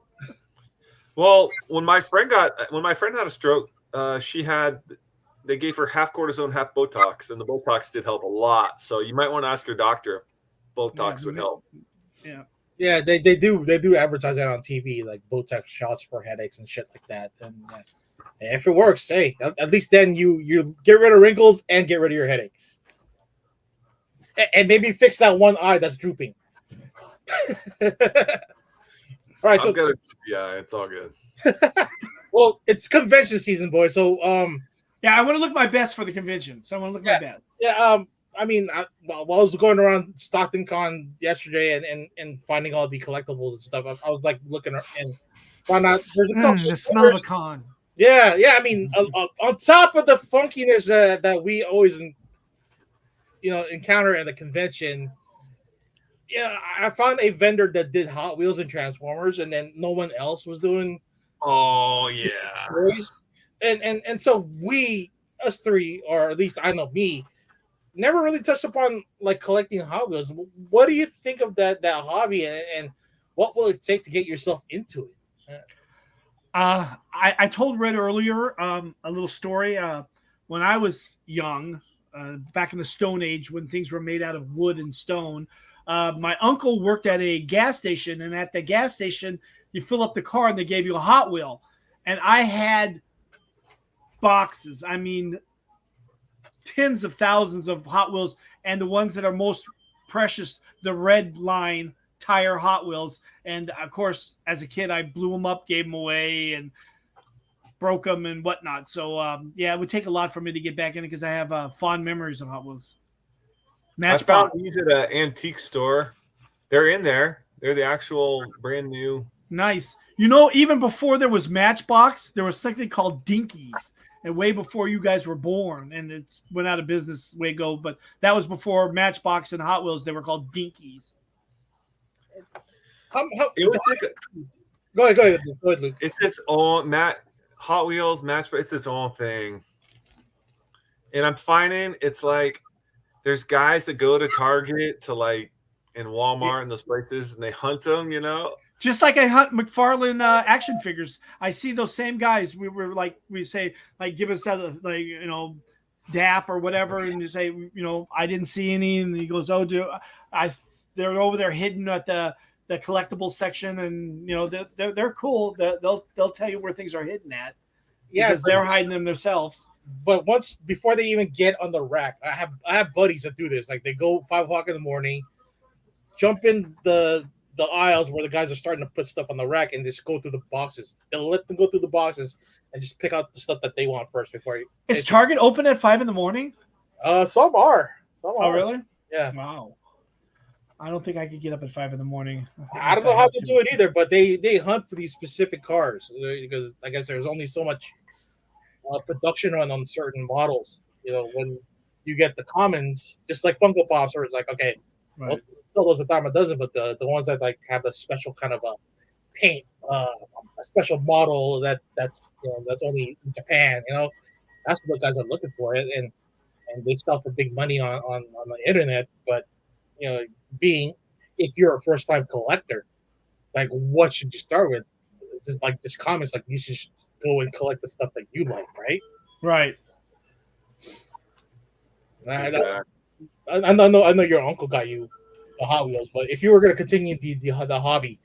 [SPEAKER 4] Well, when my friend had a stroke, they gave her half cortisone, half Botox, and the Botox did help a lot. So you might want to ask your doctor if Botox would help.
[SPEAKER 3] Yeah.
[SPEAKER 1] Yeah, they do advertise that on TV, like Botox shots for headaches and shit like that. And if it works, hey, at least then you get rid of wrinkles and get rid of your headaches, and maybe fix that one eye that's drooping. All right, so
[SPEAKER 4] it's all good.
[SPEAKER 1] Well, it's convention season, boys. So
[SPEAKER 3] yeah, I want to look my best for the convention. So I want to look my best.
[SPEAKER 1] Yeah, I mean, while I was going around Stockton Con yesterday and finding all the collectibles and stuff, I was like looking and found out there's a couple.
[SPEAKER 3] The smell of a con.
[SPEAKER 1] Yeah. I mean, on top of the funkiness that we always, encounter at the convention, I found a vendor that did Hot Wheels and Transformers, and then no one else was doing.
[SPEAKER 4] Oh yeah.
[SPEAKER 1] Toys. And so us three, or at least I know me, never really touched upon like collecting Hot Wheels. What do you think of that hobby, and what will it take to get yourself into it?
[SPEAKER 3] I told Red earlier a little story. When I was young, back in the Stone Age, when things were made out of wood and stone, my uncle worked at a gas station, and at the gas station, you fill up the car and they gave you a Hot Wheel. And I had boxes. I mean, tens of thousands of Hot Wheels, and the ones that are most precious, the red line tire Hot Wheels. And of course, as a kid, I blew them up, gave them away, and broke them and whatnot. So it would take a lot for me to get back in it because I have fond memories of Hot Wheels.
[SPEAKER 4] I found these at an antique store. They're in there. They're the actual brand new.
[SPEAKER 3] Nice. Even before there was Matchbox, there was something called Dinkies. And way before you guys were born, and it's went out of business way ago, but that was before Matchbox and Hot Wheels. They were called Dinkies.
[SPEAKER 1] Go ahead, Luke.
[SPEAKER 4] It's its own Hot Wheels Matchbox. It's its own thing, and I'm finding it's like there's guys that go to Target to like in Walmart and those places, and they hunt them.
[SPEAKER 3] Just like I hunt McFarlane action figures, I see those same guys. We say give us DAP or whatever, and you say I didn't see any, and he goes, oh, they're over there hidden at the collectible section, and they're cool. They'll tell you where things are hidden at because they're hiding them themselves.
[SPEAKER 1] But before they even get on the rack, I have buddies that do this. Like they go 5 o'clock in the morning, jump in the aisles where the guys are starting to put stuff on the rack, and just go through the boxes. They'll let them go through the boxes and just pick out the stuff that they want first before.
[SPEAKER 3] Is Target open at 5 a.m?
[SPEAKER 1] Some are.
[SPEAKER 3] Oh, really?
[SPEAKER 1] Yeah.
[SPEAKER 3] Wow. I don't think I could get up at 5 a.m.
[SPEAKER 1] I don't know how to do it either, but they hunt for these specific cars because I guess there's only so much production run on certain models. When you get the commons, just like Funko Pops, where it's like, okay,
[SPEAKER 3] right.
[SPEAKER 1] Sell those a dime a dozen, but the ones that like have a special kind of a paint, a special model that's only in Japan, that's what the guys are looking for, and they sell for big money on the internet. But being if you're a first time collector, like what should you start with? Just like this comics, like you should go and collect the stuff that you like, right?
[SPEAKER 3] Right.
[SPEAKER 1] I know your uncle got you the Hot Wheels, but if you were going to continue the hobby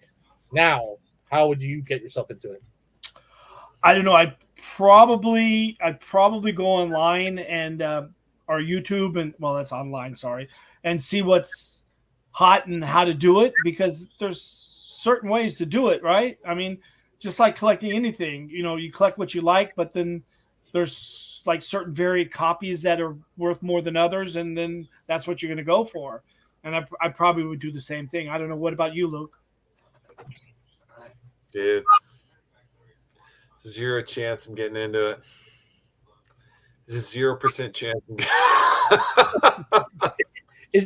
[SPEAKER 1] now, how would you get yourself into it?
[SPEAKER 3] I don't know. I'd probably go online and or YouTube and that's online. Sorry, and see what's hot and how to do it, because there's certain ways to do it, right? I mean, just like collecting anything, you collect what you like, but then there's like certain varied copies that are worth more than others, and then that's what you're going to go for. And I probably would do the same thing. I don't know. What about you, Luke?
[SPEAKER 4] Dude, 0 chance I'm getting into it. There's a 0% chance.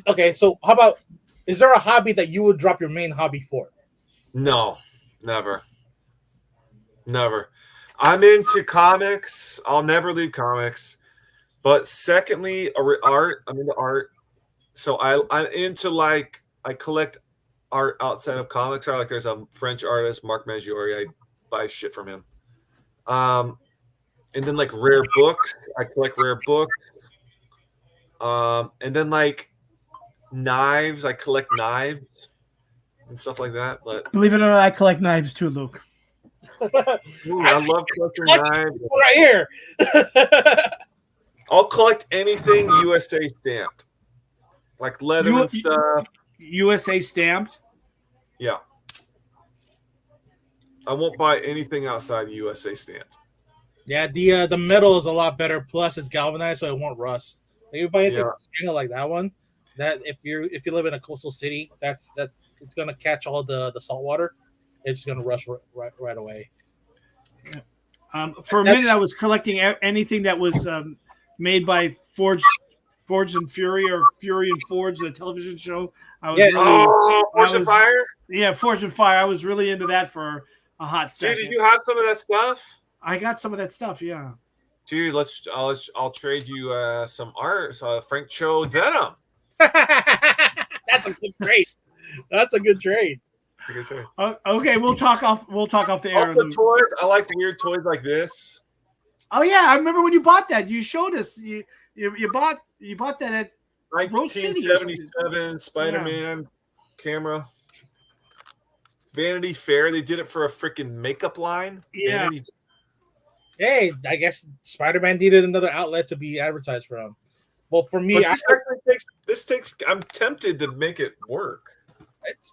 [SPEAKER 1] Okay, so how about, is there a hobby that you would drop your main hobby for?
[SPEAKER 4] No, never. I'm into comics. I'll never leave comics. But secondly, art. I'm into art. So I'm into I collect art outside of comics. There's a French artist, Marc Maggiore. I buy shit from him. And then rare books. I collect rare books. And then knives. I collect knives and stuff like that. But
[SPEAKER 3] believe it or not, I collect knives too, Luke.
[SPEAKER 4] Ooh, I love collecting knives.
[SPEAKER 1] Right here.
[SPEAKER 4] I'll collect anything USA stamped. Like leather and stuff.
[SPEAKER 3] USA stamped?
[SPEAKER 4] Yeah. I won't buy anything outside the USA stamped.
[SPEAKER 1] Yeah, the metal is a lot better. Plus, it's galvanized, so it won't rust. If you buy anything like that one, that if you live in a coastal city, that's it's gonna catch all the salt water. It's gonna rust right away.
[SPEAKER 3] For a minute, I was collecting anything that was made by Forged and Fury, or Fury and Forged, the television show.
[SPEAKER 4] Forged and Fire?
[SPEAKER 3] Yeah, Forged and Fire. I was really into that for a hot second.
[SPEAKER 4] Dude, did you have some of that stuff?
[SPEAKER 3] I got some of that stuff, yeah.
[SPEAKER 4] Dude, I'll trade you some art. So Frank Cho Venom.
[SPEAKER 1] That's a good trade. That's a good trade.
[SPEAKER 3] Okay, we'll talk off the air.
[SPEAKER 4] Also, toys. I like weird toys like this.
[SPEAKER 3] Oh yeah, I remember when you bought that. You showed us. You bought that at
[SPEAKER 4] 1977 Spider-Man camera. Vanity Fair. They did it for a freaking makeup line.
[SPEAKER 3] Yeah.
[SPEAKER 1] Hey, I guess Spider-Man needed another outlet to be advertised from. Well, for me,
[SPEAKER 4] this takes. I'm tempted to make it work.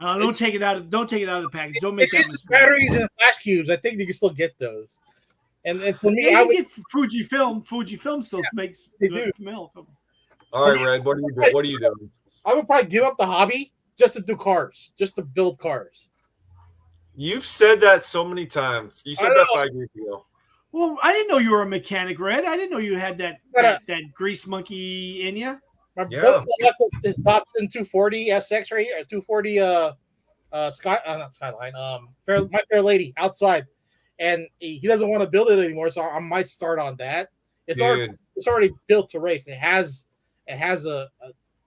[SPEAKER 3] Don't take it out of the package. Don't make that mistake.
[SPEAKER 1] Batteries and flash cubes. I think you can still get those. And for me,
[SPEAKER 3] I would get Fujifilm. Fujifilm still makes film.
[SPEAKER 4] All right, Red. What are you doing?
[SPEAKER 1] I would probably give up the hobby just to do cars, just to build cars.
[SPEAKER 4] You've said that so many times. You said that 5 years ago.
[SPEAKER 3] Well, I didn't know you were a mechanic, Red. I didn't know you had that grease monkey in you.
[SPEAKER 1] My brother left his Datsun 240 SX right here, 240 not Skyline, my Fair Lady outside, and he doesn't want to build it anymore, so I might start on that. It's already built to race. It has a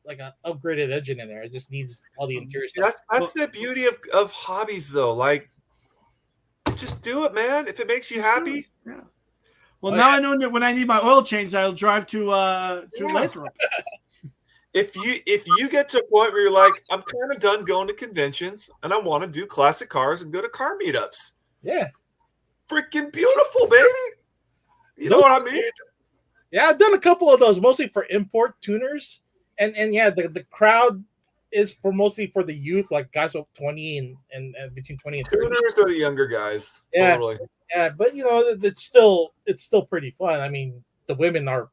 [SPEAKER 1] like a upgraded engine in there. It just needs all the interior stuff.
[SPEAKER 4] That's the beauty of hobbies, though. Like, just do it, man. If it makes you happy.
[SPEAKER 3] Yeah. Well, now I know that when I need my oil change, I'll drive to Lathrop.
[SPEAKER 4] If you get to a point where you're like, I'm kind of done going to conventions and I want to do classic cars and go to car meetups.
[SPEAKER 1] Yeah.
[SPEAKER 4] Freaking beautiful, baby. You know what I mean?
[SPEAKER 1] Yeah, I've done a couple of those, mostly for import tuners. And yeah, the crowd is mostly for the youth, like guys of 20 and between 20 and 30.
[SPEAKER 4] Tuners are the younger guys.
[SPEAKER 1] Yeah.
[SPEAKER 4] Totally.
[SPEAKER 1] Yeah, but it's still pretty fun. I mean, the women are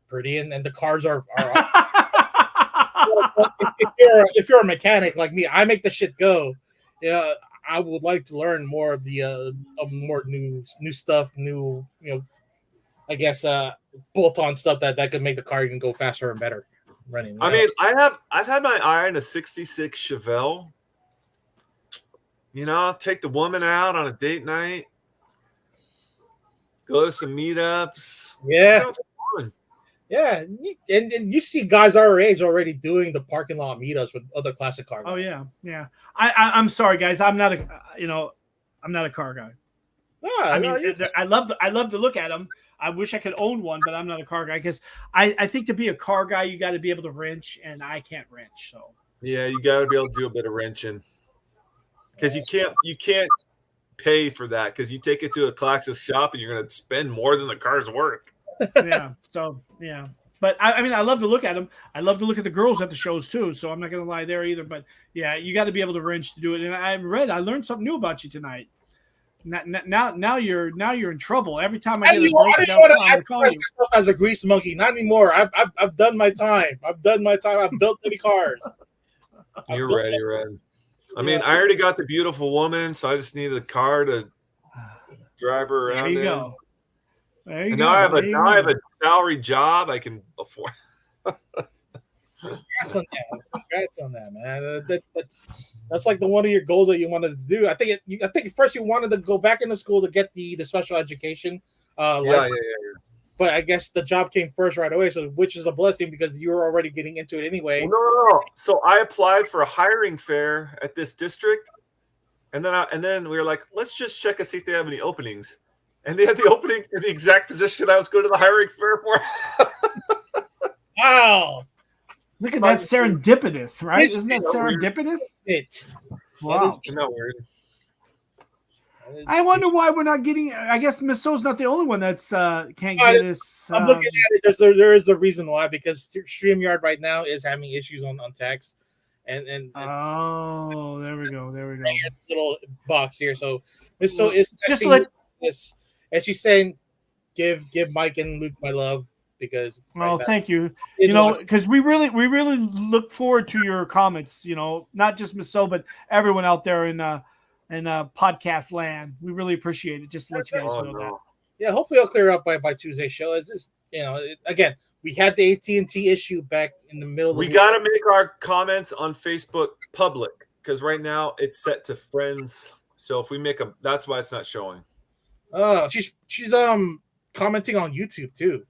[SPEAKER 1] pretty and the cars are if you're a mechanic like me, I make the shit go. Yeah, I would like to learn more of the more new stuff, I guess bolt-on stuff that could make the car even go faster and better running.
[SPEAKER 4] I mean, I've had my eye on a 66 Chevelle. Take the woman out on a date night. Go to some meetups.
[SPEAKER 1] Yeah.
[SPEAKER 4] Sounds fun.
[SPEAKER 1] Yeah, and you see guys our age already doing the parking lot meetups with other classic cars.
[SPEAKER 3] Oh yeah. I'm sorry, guys. I'm not a car guy. I mean, I love to look at them. I wish I could own one, but I'm not a car guy because I think to be a car guy, you got to be able to wrench, and I can't wrench. So
[SPEAKER 4] yeah, you got to be able to do a bit of wrenching because you can't pay for that because you take it to a classic shop and you're going to spend more than the car's worth.
[SPEAKER 3] Yeah. So yeah, but I mean, I love to look at them. I love to look at the girls at the shows too. So I'm not going to lie there either. But yeah, you got to be able to wrench to do it. And I learned something new about you tonight. Now you're in trouble. Every time I get a breakdown, I'm calling you
[SPEAKER 1] as a grease monkey. Not anymore. I've done my time. I've built many cars.
[SPEAKER 4] You're ready. I mean, I already got the beautiful woman, so I just needed a car to drive her around.
[SPEAKER 3] There you go. There you
[SPEAKER 4] and
[SPEAKER 3] go.
[SPEAKER 4] now I have a salary job I can afford.
[SPEAKER 1] Congrats on that, man. That's like one of your goals that you wanted to do. I think first you wanted to go back into school to get the special education.
[SPEAKER 4] Yeah.
[SPEAKER 1] But I guess the job came first right away, so which is a blessing because you were already getting into it anyway.
[SPEAKER 4] Well, no. So I applied for a hiring fair at this district, and then we were like, let's just check and see if they have any openings. And they had the opening for the exact position I was going to the hiring fair for.
[SPEAKER 1] Wow.
[SPEAKER 3] Look at that serendipitous, right? Isn't that serendipitous? Wow.
[SPEAKER 4] Isn't that weird?
[SPEAKER 3] I wonder why we're not getting. I guess Miss So's not the only one that's can't get us.
[SPEAKER 1] I'm looking at it. There is a reason why because StreamYard right now is having issues on text, and
[SPEAKER 3] oh, there we go.
[SPEAKER 1] Little box here. So Miss So is
[SPEAKER 3] just like
[SPEAKER 1] this, and she's saying, "Give Mike and Luke my love." Because
[SPEAKER 3] thank you. Because we really look forward to your comments. Not just Miss So, but everyone out there in podcast land. We really appreciate it. Just to let you guys know that.
[SPEAKER 1] Yeah, hopefully I'll clear up by Tuesday's show. It's just again, we had the AT&T issue back in the middle.
[SPEAKER 4] We got to make our comments on Facebook public because right now it's set to friends. So if we make them, that's why it's not showing.
[SPEAKER 1] Oh, she's commenting on YouTube too.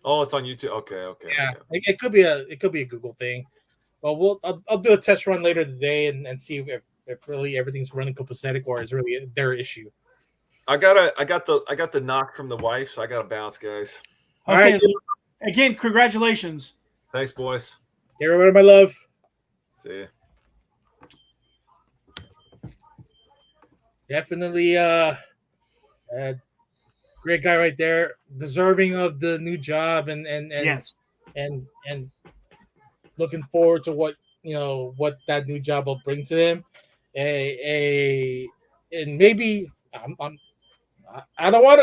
[SPEAKER 4] Oh, it's on YouTube. Okay.
[SPEAKER 1] Yeah, okay. It could be a Google thing. Well, I'll do a test run later today and see if really everything's running copacetic or is really their issue.
[SPEAKER 4] I got the knock from the wife, so I got to bounce, guys.
[SPEAKER 1] All right.
[SPEAKER 3] Again, congratulations.
[SPEAKER 4] Thanks, boys.
[SPEAKER 1] Everybody, my love.
[SPEAKER 4] See ya.
[SPEAKER 1] Definitely, great guy right there, deserving of the new job, and
[SPEAKER 3] yes,
[SPEAKER 1] and looking forward to what that new job will bring to him. And maybe I don't want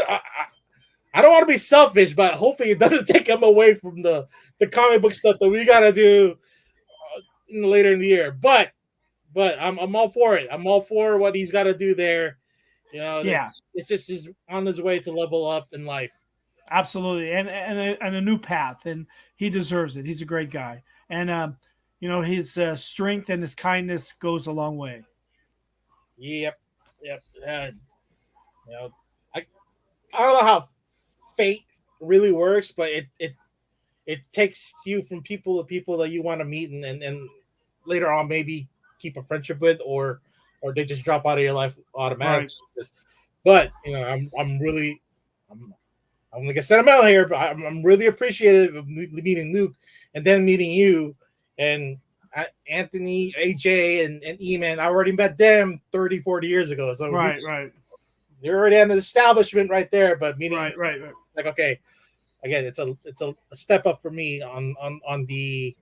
[SPEAKER 1] to be selfish, but hopefully it doesn't take him away from the comic book stuff that we gotta do later in the year. But I'm all for it. I'm all for what he's got to do there. It's just he's on his way to level up in life.
[SPEAKER 3] Absolutely, and a new path, and he deserves it. He's a great guy, and his strength and his kindness goes a long way.
[SPEAKER 1] Yep. I don't know how fate really works, but it takes you from people to people that you want to meet, and later on maybe keep a friendship with, or they just drop out of your life automatically. But I'm really I'm gonna get sentimental here, but I'm really appreciative of meeting Luke and then meeting you and Anthony, AJ, and E-Man. I already met them 30, 40 years ago. So
[SPEAKER 3] right.
[SPEAKER 1] They're already at an establishment right there, but meeting
[SPEAKER 3] right.
[SPEAKER 1] like, okay, again, it's a step up for me on the,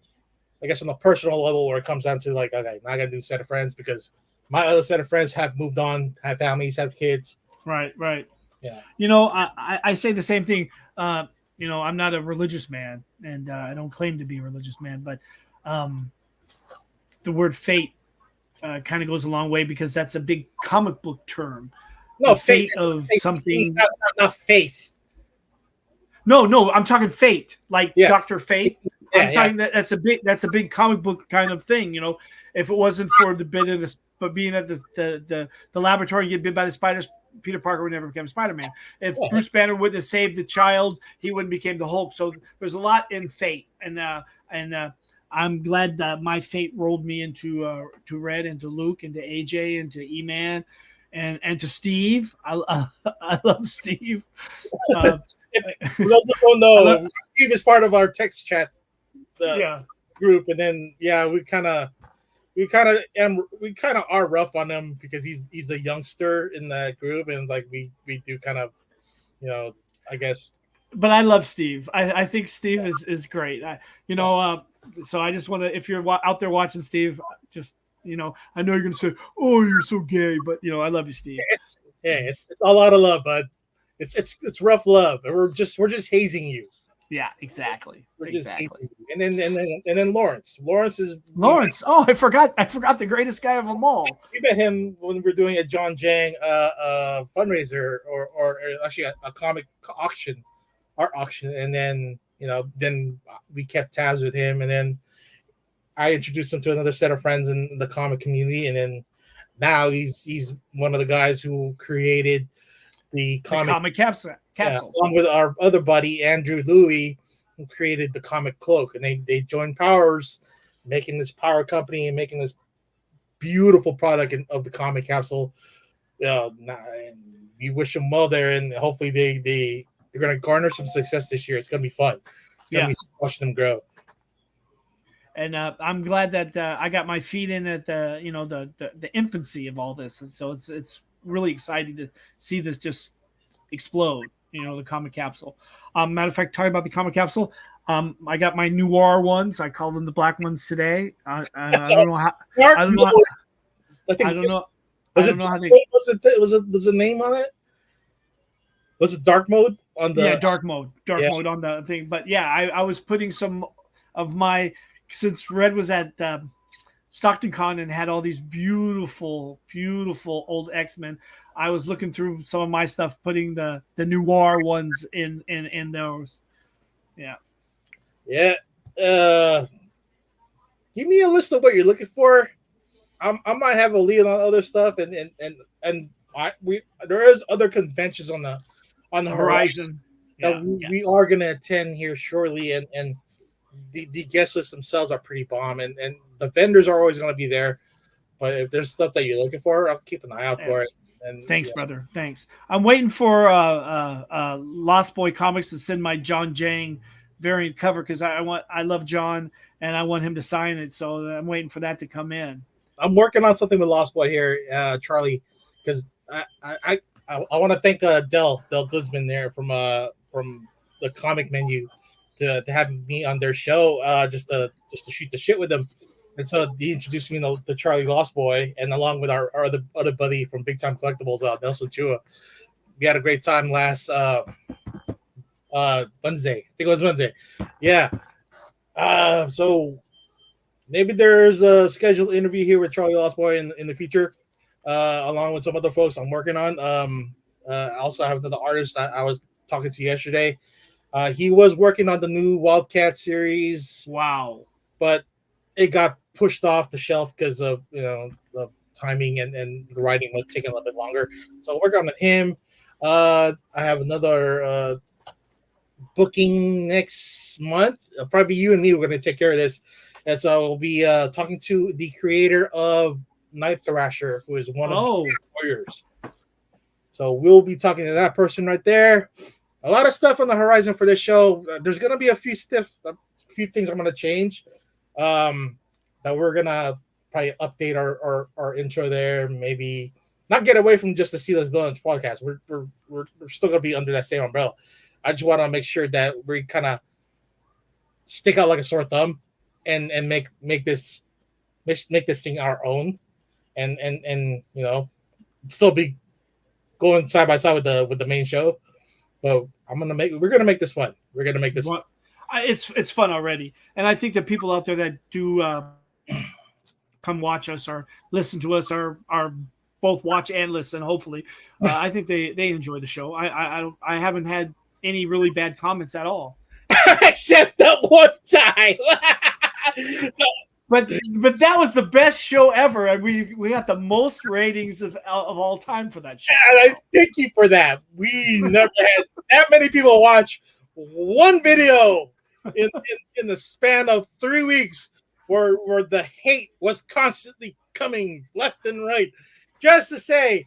[SPEAKER 1] I guess, on the personal level, where it comes down to like, okay, now I got a new set of friends because my other set of friends have moved on, have families, have kids.
[SPEAKER 3] Right.
[SPEAKER 1] Yeah.
[SPEAKER 3] I say the same thing. I'm not a religious man, and I don't claim to be a religious man, but the word fate kind of goes a long way, because that's a big comic book term.
[SPEAKER 1] No,
[SPEAKER 3] the fate of something.
[SPEAKER 1] That's not faith.
[SPEAKER 3] No, I'm talking fate, like Dr. Fate.
[SPEAKER 1] Yeah,
[SPEAKER 3] I'm talking that's a big comic book kind of thing. If it wasn't for the bit of this, but being at the laboratory and get bit by the spiders, Peter Parker would never become Spider-Man. If Bruce Banner wouldn't have saved the child, he wouldn't become the Hulk. So there's a lot in fate, and I'm glad that my fate rolled me into to Red, and to Luke, and to AJ, and to E-Man, and to Steve. I love Steve.
[SPEAKER 1] For those who don't know, Steve is part of our text chat group, and then we kind of are rough on him because he's a youngster in that group, and like we do kind of, I guess.
[SPEAKER 3] But I love Steve. I think Steve is great. So I just want to, if you're out there watching, Steve, just I know you're gonna say, "Oh, you're so gay," but I love you, Steve.
[SPEAKER 1] Yeah, it's a lot of love, bud. It's rough love. We're just hazing you.
[SPEAKER 3] Yeah, exactly. Exactly.
[SPEAKER 1] And then Lawrence. Lawrence.
[SPEAKER 3] Oh, I forgot the greatest guy of them all.
[SPEAKER 1] We met him when we were doing a John Jang fundraiser, or actually a comic auction, art auction, and then then we kept tabs with him, and then I introduced him to another set of friends in the comic community, and then now he's one of the guys who created the comic
[SPEAKER 3] capsule.
[SPEAKER 1] Along with our other buddy Andrew Louie, who created the comic cloak, and they joined powers, making this power company and making this beautiful product of the comic capsule. And we wish them well there, and hopefully they're going to garner some success this year. It's going to be fun. It's going to be watching them grow.
[SPEAKER 3] And I'm glad that I got my feet in at the the infancy of all this, and so it's really exciting to see this just explode. The comic capsule. Matter of fact, talking about the comic capsule, I got my noir ones. I call them the black ones today. I don't know how. I don't know. I don't know.
[SPEAKER 1] Was the name on it? Was it dark mode on the?
[SPEAKER 3] Dark mode on the thing. But I was putting some of my, since Red was at Stockton Con and had all these beautiful old X-Men. I was looking through some of my stuff, putting the noir ones in those. Yeah.
[SPEAKER 1] Give me a list of what you're looking for. I might have a lead on other stuff, and there is other conventions on the horizon that we are going to attend here shortly, and the guest lists themselves are pretty bomb, and the vendors are always going to be there. But if there's stuff that you're looking for, I'll keep an eye out for it. And
[SPEAKER 3] thanks, brother. Thanks. I'm waiting for Lost Boy Comics to send my John Jang variant cover, because I love John and I want him to sign it. So I'm waiting for that to come in.
[SPEAKER 1] I'm working on something with Lost Boy here, Charlie, because I want to thank Del Guzman there from the Comic Menu to have me on their show just to shoot the shit with them. And so he introduced me to Charlie Lost Boy, and along with our other buddy from Big Time Collectibles, Nelson Chua. We had a great time last Wednesday. I think it was Wednesday. Yeah. So maybe there's a scheduled interview here with Charlie Lost Boy in the future, along with some other folks I'm working on. I also have another artist that I was talking to yesterday. He was working on the new Wildcat series.
[SPEAKER 3] Wow.
[SPEAKER 1] But it got pushed off the shelf because of the timing and the writing was taking a little bit longer. So working on him. I have another booking next month. Probably you and me. We're going to take care of this. And so we'll be talking to the creator of Night Thrasher, who is one of the warriors. So we'll be talking to that person right there. A lot of stuff on the horizon for this show. There's going to be a few things I'm going to change. That we're going to probably update our intro there. Maybe not get away from just the Sealess Villains podcast. We're still going to be under that same umbrella. I just want to make sure that we kind of stick out like a sore thumb and make this thing our own, and you know, still be going side by side with the main show. But we're gonna make this fun. We're gonna make this fun.
[SPEAKER 3] It's fun already, and I think the people out there that do come watch us or listen to us are both watch and listen. Hopefully, I think they enjoy the show. I haven't had any really bad comments at all,
[SPEAKER 1] except that one time.
[SPEAKER 3] But that was the best show ever, and we got the most ratings of all time for that show.
[SPEAKER 1] And I thank you for that. We never had that many people watch one video in the span of 3 weeks, where the hate was constantly coming left and right, just to say,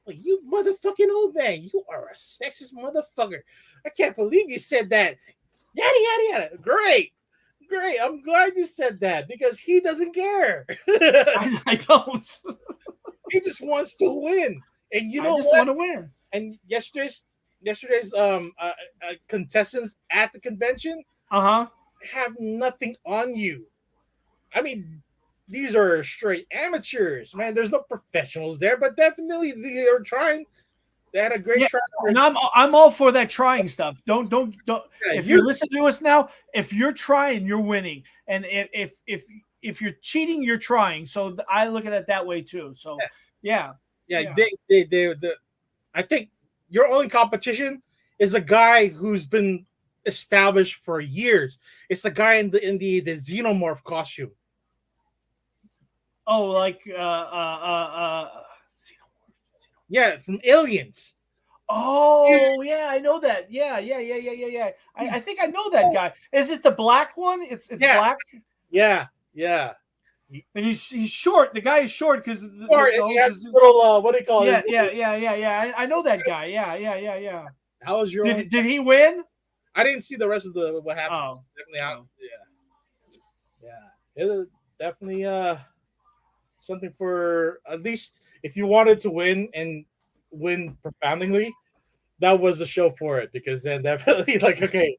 [SPEAKER 1] well, you motherfucking old man, you are a sexist motherfucker. I can't believe you said that. Yada yada yada. Great. I'm glad you said that, because he doesn't care.
[SPEAKER 3] I don't.
[SPEAKER 1] He just wants to win, and you know
[SPEAKER 3] I just want to win.
[SPEAKER 1] And yesterday's contestants at the convention
[SPEAKER 3] have
[SPEAKER 1] nothing on you. I mean, these are straight amateurs, man. There's no professionals there, but definitely they are trying. They had a great try.
[SPEAKER 3] And I'm all for that trying stuff. Don't. Yeah, if you're listening to us now, if you're trying, you're winning. And if you're cheating, you're trying. So I look at it that way too. So yeah.
[SPEAKER 1] I think your only competition is a guy who's been established for years. It's the guy in the xenomorph costume.
[SPEAKER 3] Oh, like
[SPEAKER 1] yeah, from Aliens.
[SPEAKER 3] Oh, yeah, I know that. Yeah. I think I know that guy. Is it the black one? It's black.
[SPEAKER 1] Yeah.
[SPEAKER 3] And he's short. The guy is short because
[SPEAKER 1] he has little what do you call it?
[SPEAKER 3] Yeah. I know that guy. Yeah.
[SPEAKER 1] How was your?
[SPEAKER 3] Did he win?
[SPEAKER 1] I didn't see the rest of what happened.
[SPEAKER 3] Oh,
[SPEAKER 1] definitely out. Yeah. It was definitely something for, at least if you wanted to win and win profoundly, that was the show for it, because then definitely okay,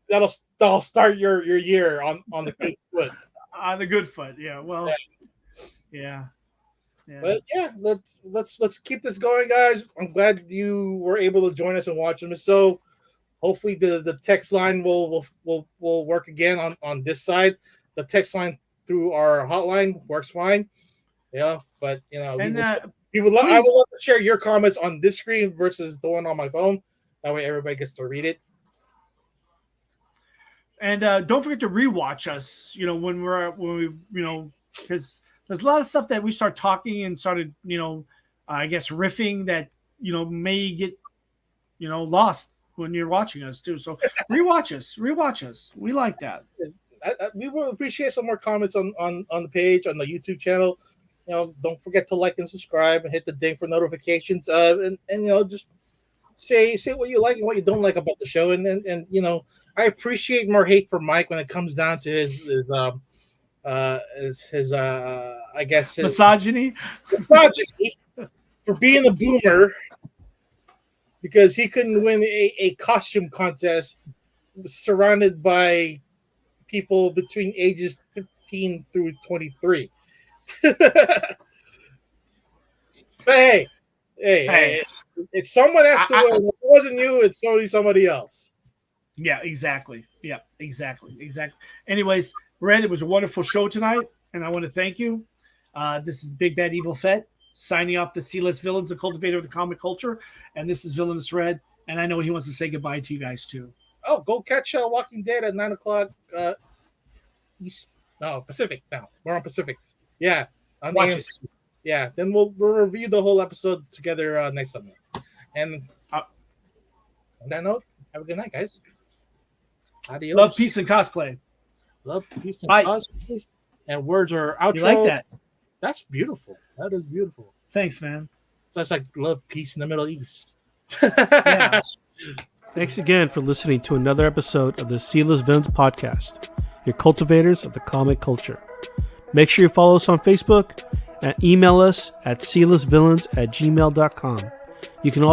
[SPEAKER 1] that'll start your year on the good foot.
[SPEAKER 3] On the good foot, yeah. Well, yeah.
[SPEAKER 1] But yeah, let's keep this going, guys. I'm glad you were able to join us and watch them. So hopefully the text line will work again on this side. The text line through our hotline works fine. Yeah, but
[SPEAKER 3] and
[SPEAKER 1] I would love to share your comments on this screen versus the one on my phone. That way everybody gets to read it.
[SPEAKER 3] And don't forget to rewatch us, when we because there's a lot of stuff that we start talking and started, I guess riffing that, may get, lost when you're watching us too. So rewatch us. We like that.
[SPEAKER 1] We will appreciate some more comments on the page, on the YouTube channel. Don't forget to like and subscribe and hit the ding for notifications. And just say what you like and what you don't like about the show. And I appreciate more hate for Mike when it comes down to his I guess his
[SPEAKER 3] misogyny
[SPEAKER 1] for being a boomer, because he couldn't win a costume contest surrounded by people between ages 15 through 23. But hey, it's someone has to win. If it wasn't you, it's only somebody else.
[SPEAKER 3] Yeah, exactly. Anyways, Red, it was a wonderful show tonight, and I want to thank you. This is Big Bad Evil Fett signing off the Sealess Villains, the cultivator of the comic culture, and this is Villainous Red, and I know he wants to say goodbye to you guys too.
[SPEAKER 1] Oh, go catch Walking Dead at 9:00 East. No, Pacific. Now we're on Pacific. Yeah, on
[SPEAKER 3] Watch
[SPEAKER 1] the AMC. Yeah, then we'll review the whole episode together next Sunday. And on that note, have a good night, guys. Adios.
[SPEAKER 3] Love, peace, and cosplay.
[SPEAKER 1] Love, peace, and
[SPEAKER 3] Bye.
[SPEAKER 1] cosplay. And words are outro.
[SPEAKER 3] You like that?
[SPEAKER 1] That's beautiful. That is beautiful.
[SPEAKER 3] Thanks, man.
[SPEAKER 1] So it's like love, peace in the Middle East.
[SPEAKER 3] Yeah.
[SPEAKER 10] Thanks again for listening to another episode of the Sealess Villains podcast, your cultivators of the comic culture. Make sure you follow us on Facebook and email us at sealessvillains@gmail.com. You can also